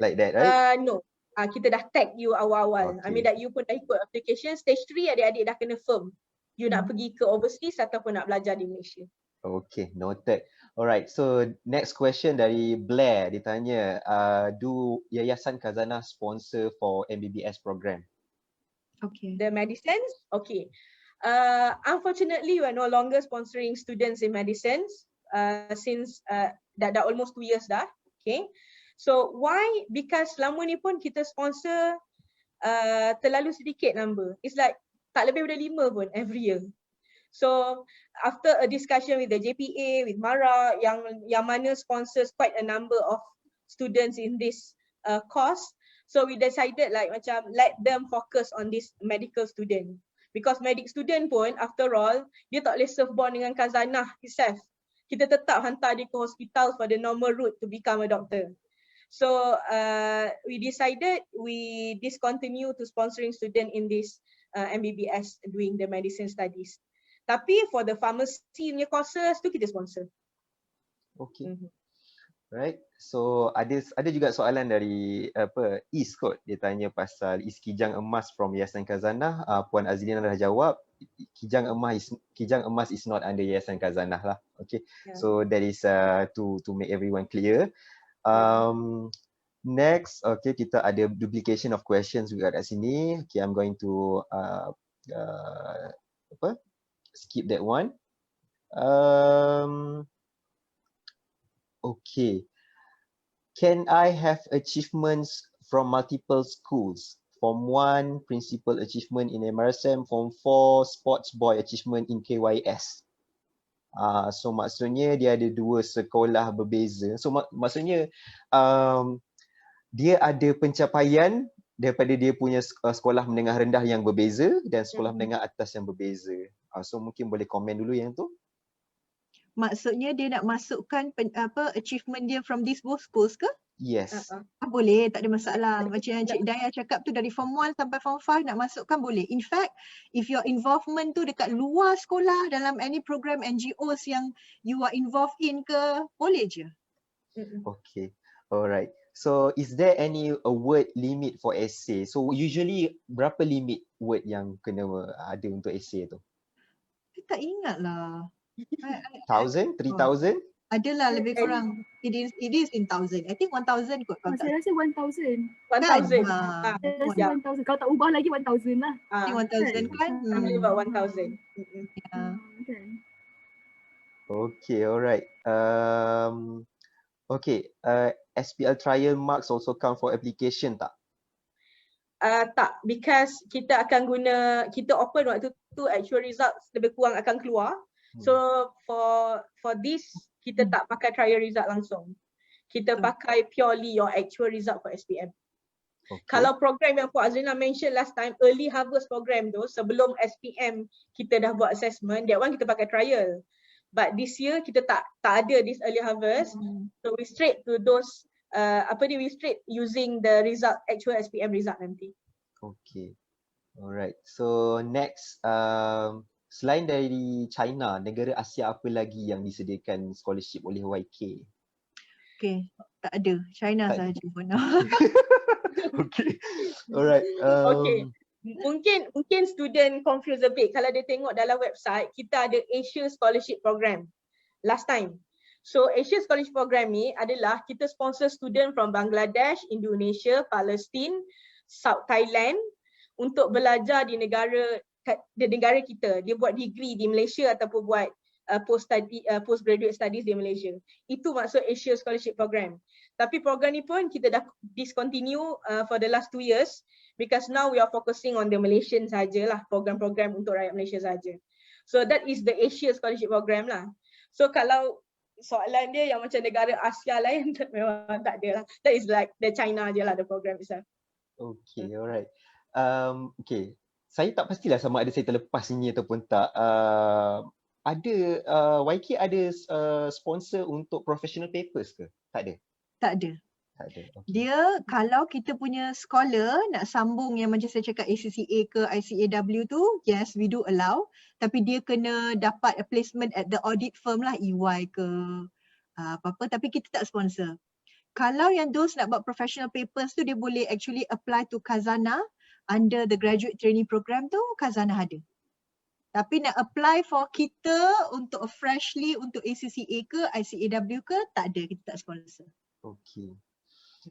Like that, right? No. Kita dah tag you awal-awal. Okay. I mean that you pun dah ikut application. Stage 3 adik-adik dah kena firm. You nak pergi ke overseas ataupun nak belajar di Malaysia. Okay, noted. Alright, so next question dari Blair. Dia tanya, do Yayasan Khazanah sponsor for MBBS program? Okay. The medicines? Okay. Unfortunately, we are no longer sponsoring students in medicines since dah almost 2 years dah. Okay. So why? Because selama ni pun kita sponsor terlalu sedikit number. It's like tak lebih dari 5 pun every year. So after a discussion with the JPA, with Mara, yang mana sponsors quite a number of students in this course, so we decided like macam let them focus on this medical student. Because medic student pun after all, dia tak boleh serve bond dengan Khazanah itself. Kita tetap hantar dia ke hospital for the normal route to become a doctor. So we decided we discontinue to sponsoring student in this MBBS doing the medicine studies. Tapi for the pharmacy punya courses tu kita sponsor. Okay. Right. So ada juga soalan dari East kot. Dia tanya pasal Kijang Emas from Yayasan Khazanah. Puan Azlina dah jawab. Kijang emas is not under Yayasan Khazanah lah. Okay. Yeah. So that is to make everyone clear. Next, okay, kita ada duplication of questions juga kat sini. Okay, I'm going to skip that one. Okay. Can I have achievements from multiple schools? Form 1, principal achievement in MRSM. Form 4, sports boy achievement in KYS. So maksudnya dia ada 2 sekolah berbeza. So maksudnya dia ada pencapaian daripada dia punya sekolah menengah rendah yang berbeza dan sekolah menengah atas yang berbeza. So mungkin boleh komen dulu yang tu. Maksudnya dia nak masukkan achievement dia from these both schools ke? Yes. Boleh, tak ada masalah. Macam yang Cik Daya cakap tu dari form 1 sampai form 5 nak masukkan boleh. In fact, if your involvement tu dekat luar sekolah dalam any program NGOs yang you are involved in ke, boleh je. Okay. Alright. So is there any word limit for essay? So usually berapa limit word yang kena ada untuk essay tu? Tak ingat lah. 1,000? 3,000? Adalah lebih kurang. It is in 1,000. I think 1,000 kot. Saya rasa 1,000. 1,000. Saya rasa 1,000. Kalau tak ubah lagi 1,000 lah. 1,000 kan? Sambil about 1,000. Okay, alright. Okay, SPL trial marks also count for application tak? Tak, because kita akan kita open waktu tu actual results lebih kurang akan keluar. So for this kita tak pakai trial result langsung. Kita pakai purely your actual result for SPM. Okay. Kalau program yang Puan Azrina mention last time, early harvest program tu, sebelum SPM kita dah buat assessment, that one kita pakai trial. But this year kita tak ada this early harvest. So we straight to those we straight using the result, actual SPM result nanti. Okay. Alright. So next, selain dari China, negara Asia apa lagi yang disediakan scholarship oleh YK? Okay, tak ada. China sahaja pun. Okay. Alright. Okay. Mungkin student confused a bit. Kalau dia tengok dalam website, kita ada Asia Scholarship Program last time. So Asia Scholarship Program ni adalah kita sponsor student from Bangladesh, Indonesia, Palestine, South Thailand untuk belajar di negara kita. Dia buat degree di Malaysia ataupun buat postgraduate studies di Malaysia. Itu maksud Asia Scholarship Program. Tapi program ni pun kita dah discontinue for the last 2 years because now we are focusing on the Malaysian sajalah, program-program untuk rakyat Malaysia saja. So that is the Asia Scholarship Program lah. So kalau soalan dia yang macam negara Asia lain memang tak ada lah. That is like the China je lah, the program itself. Okay, alright. Okay, saya tak pastilah sama ada saya terlepas ini ataupun tak. YK ada sponsor untuk professional papers ke? Tak ada? Tak ada. Tak ada. Okay. Dia kalau kita punya scholar nak sambung yang macam saya cakap ACCA ke ICAW tu, yes we do allow. Tapi dia kena dapat a placement at the audit firm lah, EY ke apa-apa. Tapi kita tak sponsor. Kalau yang those nak buat professional papers tu, dia boleh actually apply to Khazanah under the graduate training program tu, Khazanah ada. Tapi nak apply for kita untuk freshly untuk ACCA ke ICAW ke, tak ada, kita tak sponsor. Okay.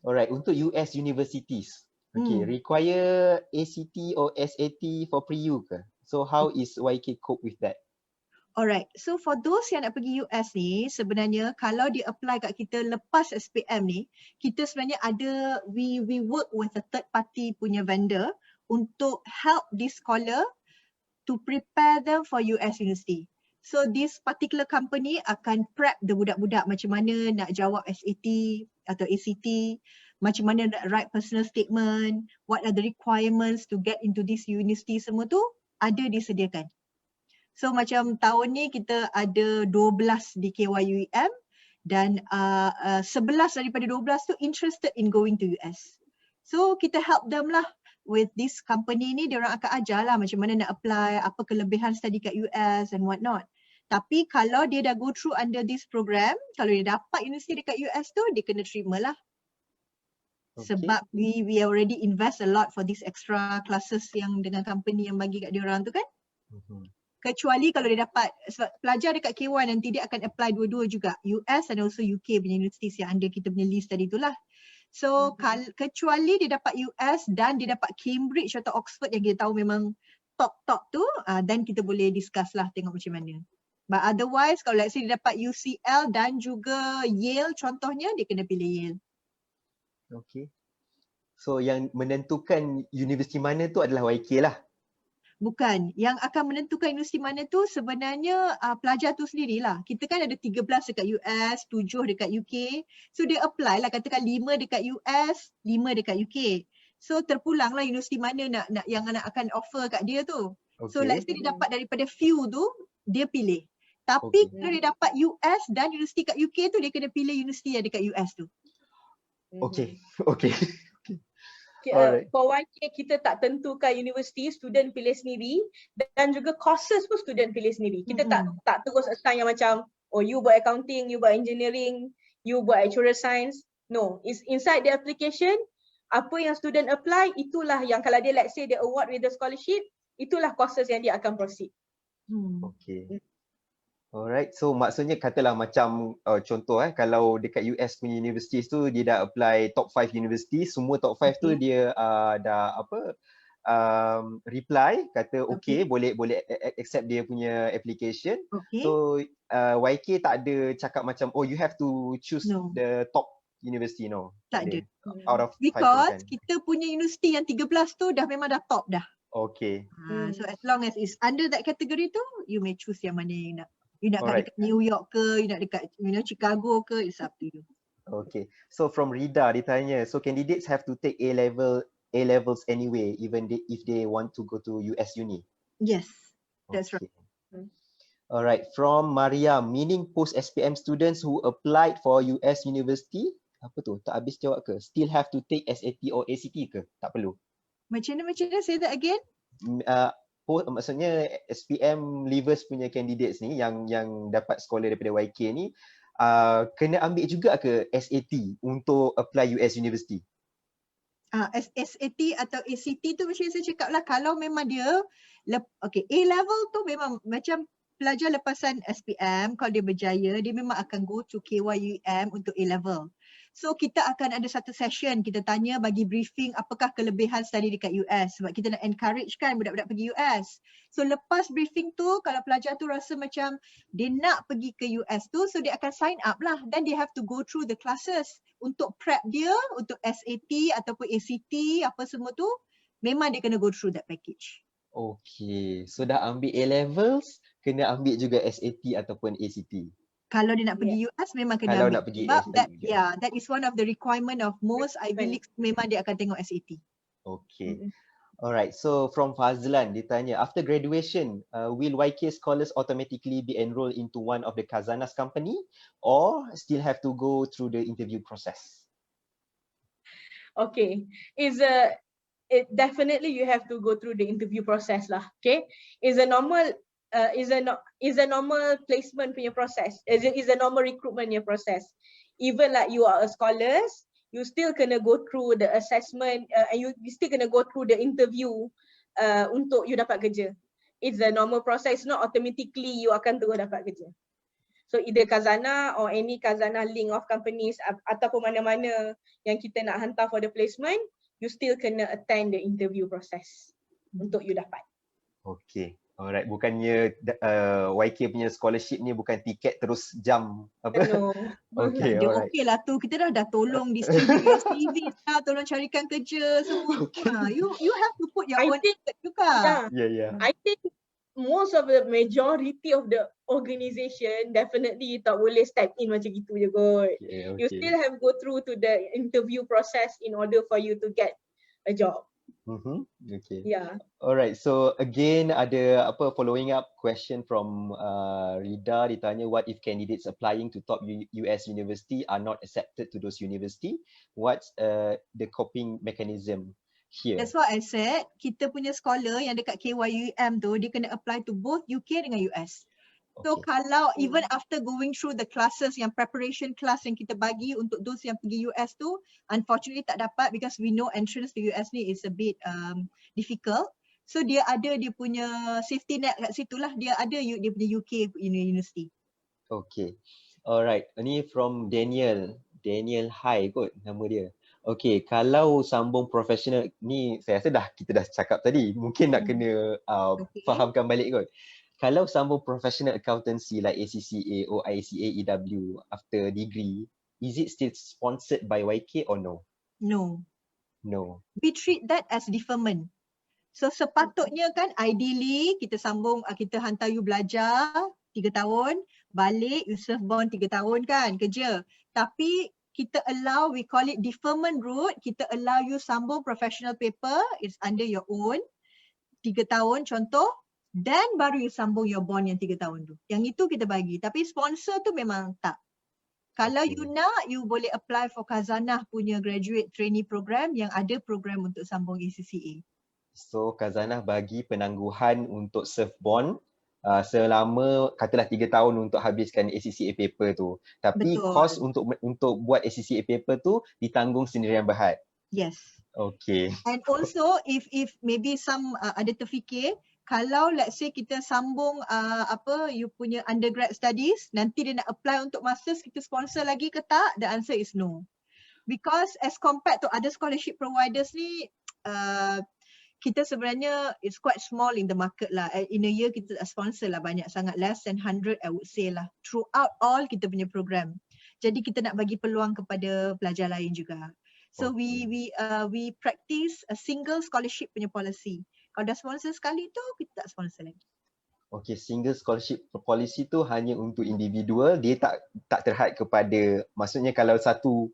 Alright, untuk US universities, okay, require ACT or SAT for pre-U ke? So how is YK cope with that? Alright, so for those yang nak pergi US ni, sebenarnya kalau dia apply kat kita lepas SPM ni, kita sebenarnya ada, we work with a third party punya vendor untuk help this scholar to prepare them for US university. So this particular company akan prep the budak-budak macam mana nak jawab SAT atau ACT, macam mana nak write personal statement, what are the requirements to get into this university, semua tu ada disediakan. So macam tahun ni kita ada 12 di KYUEM dan 11 daripada 12 tu interested in going to US. So kita help them lah with this company ni, dia orang akan ajar lah macam mana nak apply, apa kelebihan study kat US and what not. Tapi kalau dia dah go through under this program, kalau dia dapat universiti dekat US tu, dia kena terima lah. Okay. Sebab we already invest a lot for this extra classes yang dengan company yang bagi kat dia orang tu kan. Kecuali kalau dia dapat, sebab pelajar dekat K1 nanti dia akan apply dua-dua juga, US and also UK punya universities yang under kita punya list tadi tu lah. So kecuali dia dapat US dan dia dapat Cambridge atau Oxford yang kita tahu memang top tu, then kita boleh discuss lah tengok macam mana. But otherwise kalau let's say dia dapat UCL dan juga Yale contohnya, dia kena pilih Yale. Okay. So yang menentukan universiti mana tu adalah YK lah? Bukan. Yang akan menentukan universiti mana tu sebenarnya pelajar tu sendirilah. Kita kan ada 13 dekat US, 7 dekat UK. So dia apply lah, katakan 5 dekat US, 5 dekat UK. So terpulanglah universiti mana nak yang akan offer kat dia tu. Okay. So let's say dia dapat daripada few tu, dia pilih. Tapi kalau dia dapat US dan universiti kat UK tu, dia kena pilih universiti yang dekat US tu. Okay. Okay. For YK kita tak tentukan universiti, student pilih sendiri dan juga courses pun student pilih sendiri. Kita tak terus assign yang macam oh you buat accounting, you buat engineering, you buat actuarial science. No, it's inside the application. Apa yang student apply, itulah yang kalau dia let's say dia award with the scholarship, itulah courses yang dia akan proceed. Okay. Alright, so maksudnya katalah macam contoh kalau dekat US punya universities tu dia dah apply top 5 university, semua top 5 tu dia dah reply kata okay, boleh accept dia punya application. So YK tak ada cakap macam oh you have to choose the top university, no. Tak ada. Out of 5 because kita punya universiti yang 13 tu dah memang dah top dah. Okay. So as long as it's under that category tu, you may choose yang mana you nak. You nak dekat New York ke, you nak dekat Chicago ke, it's up to you. Okay. So from Rida dia tanya, so candidates have to take A levels anyway, even if they want to go to US uni. Yes, that's right. Okay. Alright, from Maria, meaning post SPM students who applied for US university, apa tu? Tak habis jawab ke? Still have to take SAT or ACT ke? Tak perlu. Macam mana? Say that again? Maksudnya SPM leavers punya candidates ni yang dapat scholar daripada YK ni kena ambil juga ke SAT untuk apply US university? SAT atau ACT tu macam saya cakap lah, kalau memang dia okay, A level tu memang macam pelajar lepasan SPM, kalau dia berjaya dia memang akan go to KYUM untuk A level. So kita akan ada satu session, kita tanya, bagi briefing apakah kelebihan study dekat US, sebab kita nak encourage kan budak-budak pergi US. So lepas briefing tu, kalau pelajar tu rasa macam dia nak pergi ke US tu, so dia akan sign up lah, then they have to go through the classes untuk prep dia untuk SAT ataupun ACT apa semua tu, memang dia kena go through that package. Okay, so dah ambil A levels, kena ambil juga SAT ataupun ACT. Kalau dia nak pergi US memang kena Kalau ambil. nak pergi Sebab US, that is one of the requirement of most Ivy Leagues, memang dia akan tengok SAT. Okay. Alright, so from Fazlan, dia tanya, after graduation, will YK scholars automatically be enrolled into one of the Khazanah's company or still have to go through the interview process? Okay, definitely you have to go through the interview process lah. Okay, is a normal placement punya process. Is a normal recruitment punya process. Even like you are a scholars, you still kena go through the assessment, and you still kena go through the interview untuk you dapat kerja. It's a normal process, not automatically you akan terus dapat kerja. So either Khazanah or any Khazanah link of companies ataupun mana-mana yang kita nak hantar for the placement, you still kena attend the interview process untuk you dapat. Okay. Alright, bukannya YK punya scholarship ni bukan tiket terus jam apa? No. Okay, Dia alright. okay lah tu, kita dah tolong distribute your CV lah, tolong carikan kerja semua. You have to put your own effort juga. Yeah. I think most of the majority of the organisation definitely tak boleh step in macam gitu je kot. Okay. You still have go through to the interview process in order for you to get a job. Okay. Yeah. Alright, so again ada following up question from Rida, ditanya what if candidates applying to top US university are not accepted to those university? What's the coping mechanism here? That's what I said, kita punya scholar yang dekat KYUM tu, dia kena apply to both UK dengan US. So kalau even after going through the classes, yang preparation class yang kita bagi untuk those yang pergi US tu, unfortunately tak dapat because we know entrance to US ni is a bit difficult. So dia ada dia punya safety net kat situ lah, dia ada dia punya UK university. Okay. Alright, ini from Daniel Hai kot nama dia. Okay, kalau sambung profesional ni saya rasa kita dah cakap tadi, mungkin nak kena fahamkan balik kot. Kalau sambung professional accountancy like ACCA or ICA EW after degree, is it still sponsored by YK or no? No. No. We treat that as deferment. So sepatutnya kan ideally kita sambung, kita hantar you belajar 3 tahun, balik you serve bond 3 tahun kan kerja. Tapi kita allow, we call it deferment route, kita allow you sambung professional paper, it's under your own 3 tahun contoh, dan baru you sambung your bond yang 3 tahun tu. Yang itu kita bagi. Tapi sponsor tu memang tak. Kalau you nak, you boleh apply for Khazanah punya graduate trainee program yang ada program untuk sambung ACCA. So Khazanah bagi penangguhan untuk serve bond selama katalah 3 tahun untuk habiskan ACCA paper tu. Tapi kos untuk buat ACCA paper tu ditanggung sendirian Berhad. Yes. Okay. And also if maybe some ada terfikir, kalau let's say kita sambung you punya undergrad studies, nanti dia nak apply untuk masters, kita sponsor lagi ke tak? The answer is no. Because as compared to other scholarship providers ni, kita sebenarnya it's quite small in the market lah. In a year kita sponsor lah banyak sangat, less than 100 I would say lah. Throughout all kita punya program. Jadi kita nak bagi peluang kepada pelajar lain juga. So we practice a single scholarship punya policy. Kalau dah sponsor sekali tu, kita tak sponsor lagi. Okay, single scholarship policy tu hanya untuk individual, dia tak terhad kepada, maksudnya kalau satu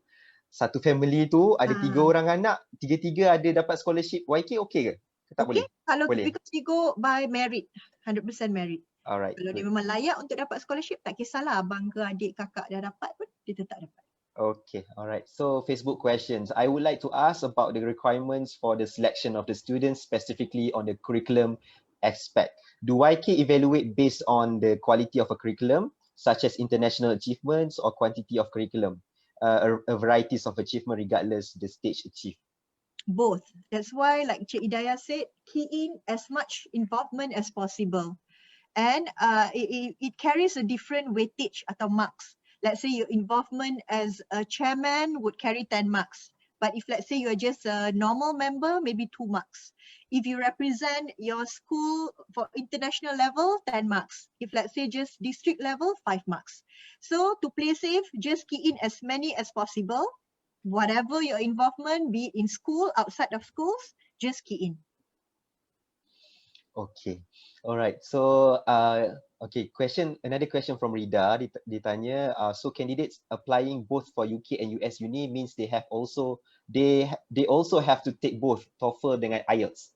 family tu ada 3 orang anak, tiga-tiga ada dapat scholarship YK, okay ke? Tak boleh? Kalau Boleh. because we go by merit, 100% merit. Alright. Kalau dia memang layak untuk dapat scholarship, tak kisahlah abang ke adik kakak dah dapat pun, dia tetap dapat. Okay, alright. So Facebook questions. I would like to ask about the requirements for the selection of the students, specifically on the curriculum aspect. Do YK evaluate based on the quality of a curriculum, such as international achievements or quantity of curriculum, a varieties of achievement regardless the stage achieved? Both. That's why, like Cik Hidayah said, key in as much involvement as possible. And it carries a different weightage atau marks. Let's say your involvement as a chairman would carry 10 marks. But if let's say you're just a normal member, maybe 2 marks. If you represent your school for international level, 10 marks. If let's say just district level, 5 marks. So to play safe, just key in as many as possible. Whatever your involvement, be it in school, outside of schools, just key in. Okay, alright. So, okay, another question from Rida. Dia tanya, so candidates applying both for UK and US uni means they also have to take both TOEFL dengan IELTS.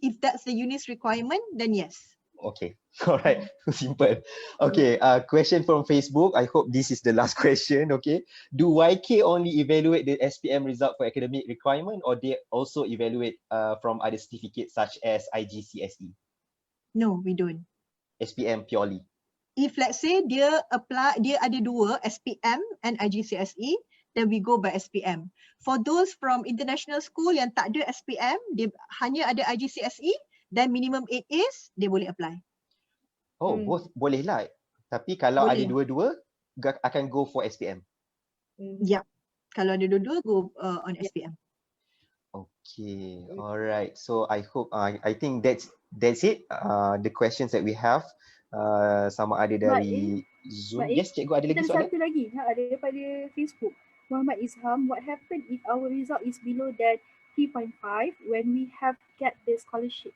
If that's the UNI's requirement, then yes. Okay, alright, simple. Okay, question from Facebook. I hope this is the last question. Okay, do YK only evaluate the SPM result for academic requirement, or they also evaluate from other certificates such as IGCSE? No, we don't. SPM purely. If let's say dia ada 2, SPM and IGCSE, then we go by SPM. For those from international school yang tak ada SPM, dia hanya ada IGCSE, then minimum 8 is, dia boleh apply. Oh, both boleh lah. Tapi kalau Boleh. ada dua-dua, akan go for SPM. Ya. Kalau ada dua-dua, go on SPM. Okay, alright. So I hope, I think that's it. The questions that we have, sama ada dari Zoom. Yes, cikgu ada lagi soalan? Satu lagi daripada Facebook. Muhammad Izham, what happened if our result is below that 3.5 when we have get the scholarship?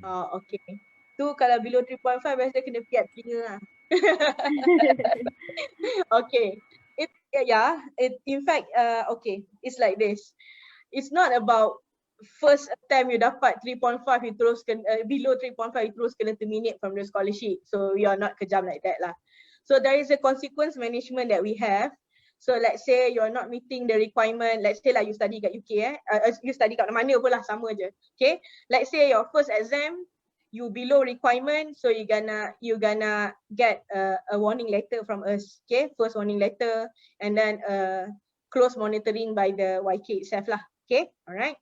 Okay. Tu kalau below 3.5 biasa kena piat telinga lah. Okay. In fact, okay, it's like this. It's not about first attempt you dapat 3.5, you teruskan below 3.5, you terus kena terminate from the scholarship. So we are not kejam like that lah. So there is a consequence management that we have. So let's say you're not meeting the requirement, let's say like you study kat UK, you study kat mana pun lah, sama je. Okay, let's say your first exam, you below requirement, so you gonna get a warning letter from us. Okay, first warning letter, and then close monitoring by the YK itself lah. Okay, alright.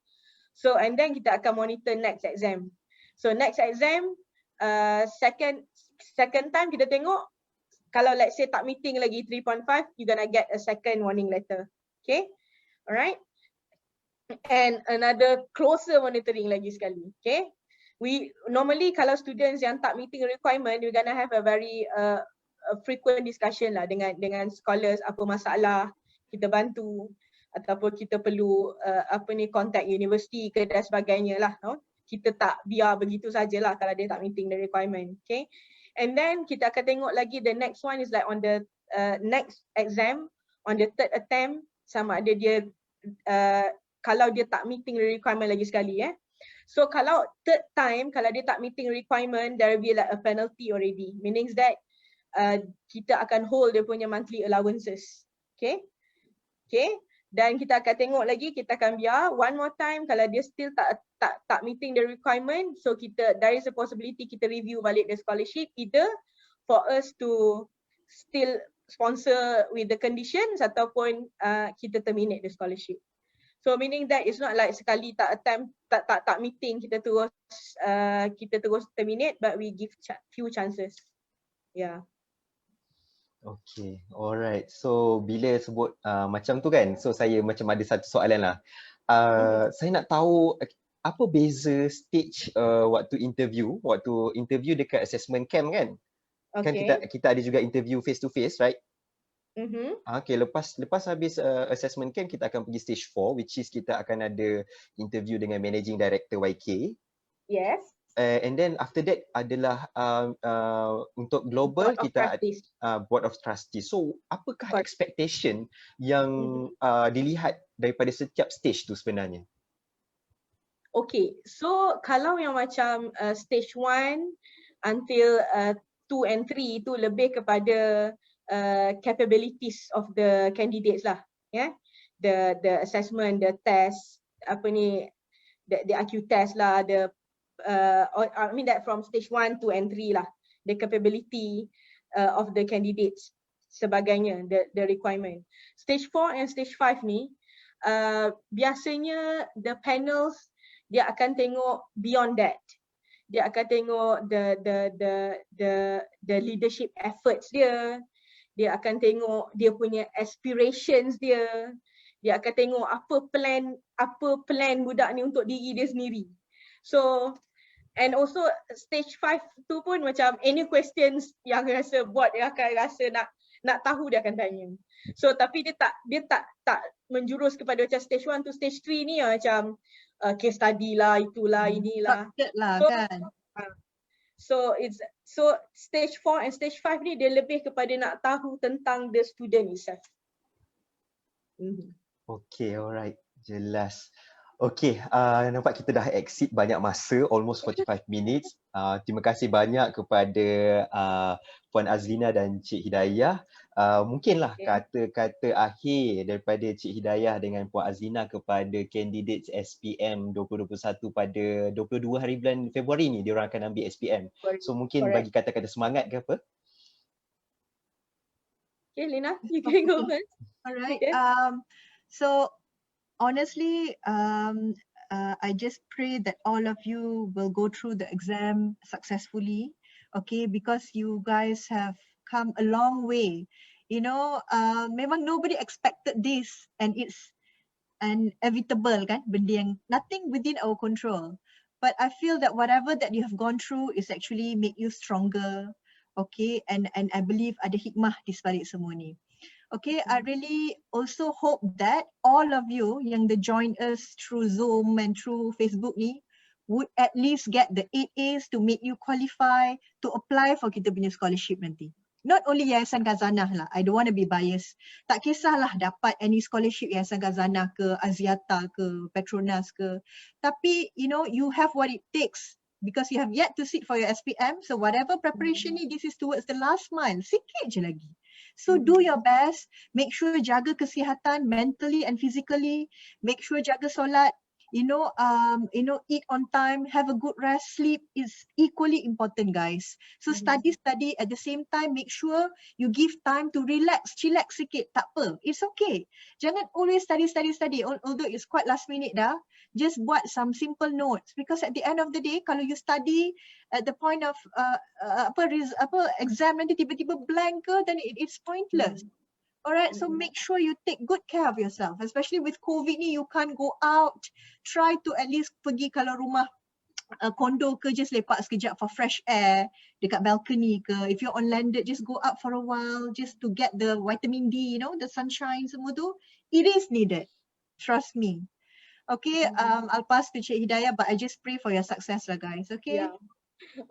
So and then kita akan monitor next exam. So next exam, second time kita tengok, kalau let's say tak meeting lagi 3.5, you're gonna get a second warning letter. Okay, alright. And another closer monitoring lagi sekali. Okay, we normally kalau students yang tak meeting requirement, we're gonna have a very frequent discussion lah dengan scholars, apa masalah kita bantu, ataupun kita perlu contact university ke dan sebagainya lah. No? Kita tak biar begitu sajalah kalau dia tak meeting the requirement. Okay. And then kita akan tengok lagi, the next one is like on the next exam, on the third attempt, sama ada dia kalau dia tak meeting the requirement lagi sekali. So kalau third time, kalau dia tak meeting requirement, there will be like a penalty already. Meaning that kita akan hold dia punya monthly allowances. Okay. Okay. Dan kita akan tengok lagi, kita akan biar one more time kalau dia still tak meeting the requirement, so there is a possibility kita review balik the scholarship, either for us to still sponsor with the conditions ataupun kita terminate the scholarship. So meaning that it's not like sekali tak attempt, tak meeting, kita terus terminate, but we give few chances. Yeah. Okay, alright. So bila sebut macam tu kan, so saya macam ada satu soalan lah. Saya nak tahu apa beza stage waktu interview dekat assessment camp kan? Okay. Kan kita ada juga interview face to face, right? Okay, lepas habis assessment camp, kita akan pergi stage 4, which is kita akan ada interview dengan managing director YK. Yes. And then after that adalah untuk global Board of kita Trustees. Board of Trustees. So apakah Correct. expectation yang dilihat daripada setiap stage tu sebenarnya? Okay, so kalau yang macam stage 1 until 2 and 3 itu lebih kepada capabilities of the candidates lah, yeah. The assessment, the test, the IQ test lah, I mean that from stage 1, 2 and 3 lah, the capability of the candidates sebagainya, the requirement. Stage 4 and stage 5 ni biasanya the panels dia akan tengok beyond that. Dia akan tengok the leadership efforts dia. Dia akan tengok dia punya aspirations dia. Dia akan tengok apa plan budak ni untuk diri dia sendiri. So and also stage 5 tu pun macam any questions yang rasa buat dia akan rasa nak tahu dia akan tanya. So tapi dia tak menjurus kepada macam stage 1 to stage 3 ni macam case study lah, itulah, inilah. Lah, So, kan? So stage 4 and stage 5 ni dia lebih kepada nak tahu tentang the student itself. Okay, alright. Jelas. Okay, nampak kita dah exceed banyak masa, almost 45 minutes. Terima kasih banyak kepada Puan Azlina dan Cik Hidayah. Mungkinlah kata-kata akhir daripada Cik Hidayah dengan Puan Azlina kepada candidates SPM 2021 pada 22 hari bulan Februari ni, diorang akan ambil SPM. So mungkin bagi kata-kata semangat ke apa? Okay, Lina, you can go first. Alright. So honestly, I just pray that all of you will go through the exam successfully, okay? Because you guys have come a long way. You know, memang nobody expected this, and it's inevitable, kan? Benda yang nothing within our control. But I feel that whatever that you have gone through is actually make you stronger, okay? And I believe ada hikmah di sebalik semua ni. Okay, I really also hope that all of you yang join us through Zoom and through Facebook ni would at least get the 8 A's to make you qualify to apply for kita punya scholarship nanti. Not only Yayasan Khazanah lah, I don't want to be biased. Tak kisahlah dapat any scholarship Yayasan Khazanah ke, Aziata ke, Petronas ke. Tapi, you know, you have what it takes because you have yet to sit for your SPM. So whatever preparation ni, this is towards the last mile. Sikit je lagi. So do your best. Make sure jaga kesihatan mentally and physically. Make sure jaga solat. You know, eat on time, have a good rest, sleep is equally important, guys. So study at the same time. Make sure you give time to relax, chillax sikit. Tak apa, it's okay. Jangan always study. Although it's quite last minute dah. Just buat some simple notes because at the end of the day, kalau you study at the point of exam nanti tiba-tiba blank ke, then it's pointless. Alright, so make sure you take good care of yourself, especially with COVID ni, you can't go out. Try to at least pergi kalau rumah kondo ke, just lepak sekejap for fresh air dekat balcony ke. If you're on landed, just go out for a while just to get the vitamin D, you know, the sunshine semua tu. It is needed, trust me. Okay, I'll pass to Cik Hidayah, but I just pray for your success lah, guys. Okay. Yeah.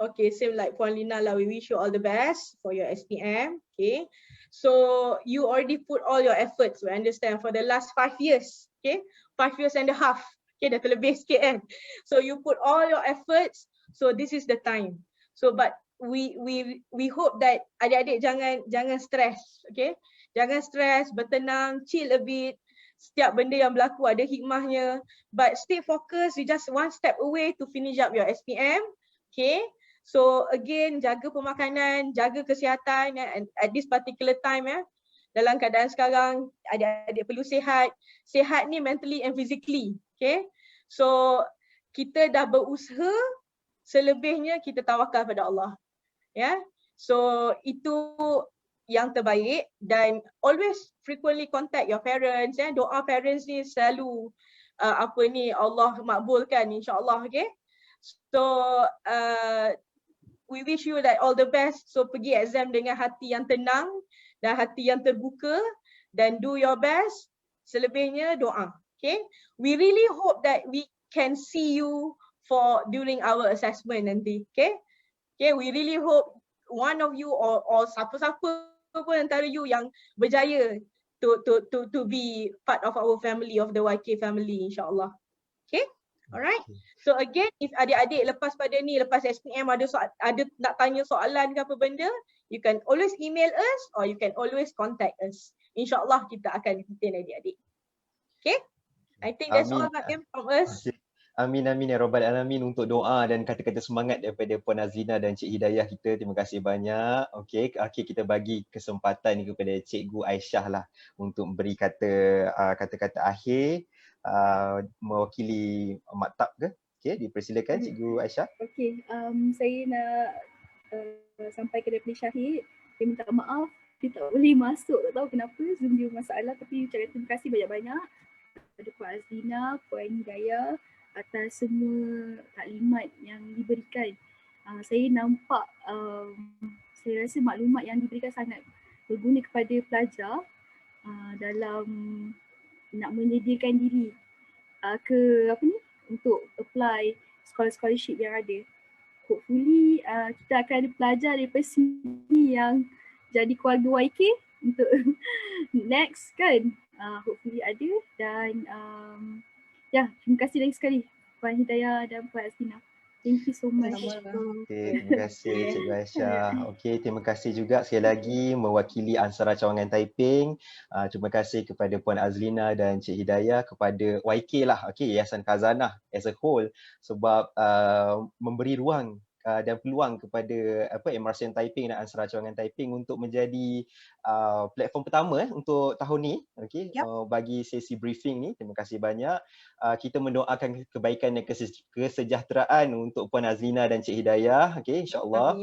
Okay, same like Puan Lina lah. We wish you all the best for your SPM. Okay, so you already put all your efforts. We understand for the last 5 years. Okay, 5 years and a half. Okay, dah terlebih sikit kan. So you put all your efforts. So this is the time. So but we hope that adik-adik jangan stress. Okay, jangan stress, bertenang, chill a bit. Setiap benda yang berlaku ada hikmahnya. But stay focused. You just one step away to finish up your SPM. Okay, so again jaga pemakanan, jaga kesihatan at this particular time dalam keadaan sekarang adik-adik perlu sihat ni mentally and physically. Okay, so kita dah berusaha, selebihnya kita tawakal pada Allah. So itu yang terbaik dan always frequently contact your parents. Doa parents ni selalu Allah makbulkan insya-Allah. Okay. So we wish you that all the best. So pergi exam dengan hati yang tenang dan hati yang terbuka dan do your best. Selebihnya doa. Okay. We really hope that we can see you for during our assessment nanti. Okay, we really hope one of you or siapa-siapa pun antara you yang berjaya to be part of our family, of the YK family, insyaAllah. Okay, alright. So again, if adik-adik lepas pada ni, lepas SPM ada nak tanya soalan ke apa benda, you can always email us or you can always contact us. InsyaAllah kita akan entertain adik-adik. Okay, I think that's all from us. Amin amin ya rabbal alamin untuk doa dan kata-kata semangat daripada Puan Azlina dan Cik Hidayah kita. Terima kasih banyak. Okey, kita bagi kesempatan kepada Cikgu Aisyah lah untuk beri kata-kata akhir mewakili maktab ke? Okey, dipersilakan Cikgu Aisyah. Okey, saya nak sampaikan daripada Syahid. Saya minta maaf dia tak boleh masuk, tak tahu kenapa Zoom dia masalah, tapi ucapkan terima kasih banyak-banyak kepada Puan Azlina, Puan Hidayah atas semua taklimat yang diberikan. Saya nampak, saya rasa maklumat yang diberikan sangat berguna kepada pelajar dalam nak menyediakan diri untuk apply scholarship yang ada. Hopefully kita akan ada pelajar daripada sini yang jadi keluarga YK untuk next kan. Hopefully ada dan terima kasih lagi sekali Puan Hidayah dan Puan Azlina. Thank you so much. Okay, terima kasih Cikgu Aisyah. Okay, terima kasih juga sekali lagi mewakili ANSARA Cawangan Taiping. Terima kasih kepada Puan Azlina dan Cik Hidayah, kepada YK lah, Yayasan Khazanah as a whole, sebab memberi ruang dan peluang kepada MRSM Taiping dan ANSARA Cawangan Taiping untuk menjadi platform pertama untuk tahun ni, bagi sesi briefing ni. Terima kasih banyak. Kita mendoakan kebaikan dan kesejahteraan untuk Puan Azlina dan Cik Hidayah, insya-Allah.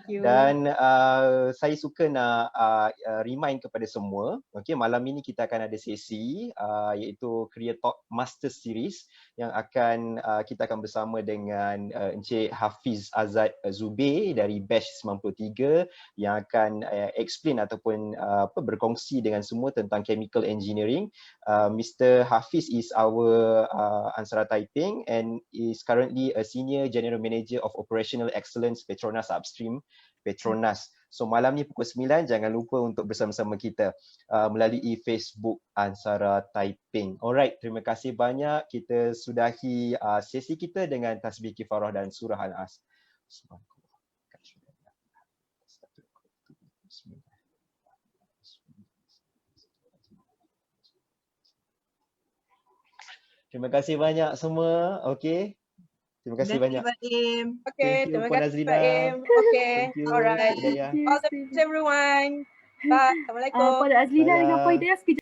Dan saya suka nak remind kepada semua, malam ini kita akan ada sesi iaitu Career Talk Master Series yang kita akan bersama dengan Encik Hafiz Azad Zubair dari batch 93 yang akan explain ataupun berkongsi dengan semua tentang chemical engineering. Mr. Hafiz is our ANSARA Taiping and is currently a Senior General Manager of Operational Excellence Petronas Upstream Petronas. So malam ni pukul 9, jangan lupa untuk bersama-sama kita melalui Facebook ANSARA Taiping. Alright, terima kasih banyak. Kita sudahi sesi kita dengan tasbih kifarah dan surah Al-As. Terima kasih banyak semua. Okey. Terima kasih banyak. Okay, terima kasih Pak Im. Okay, alright. All the best everyone. Bye. Assalamualaikum. Pada Azlina dengan Puan Hidayah sekejap.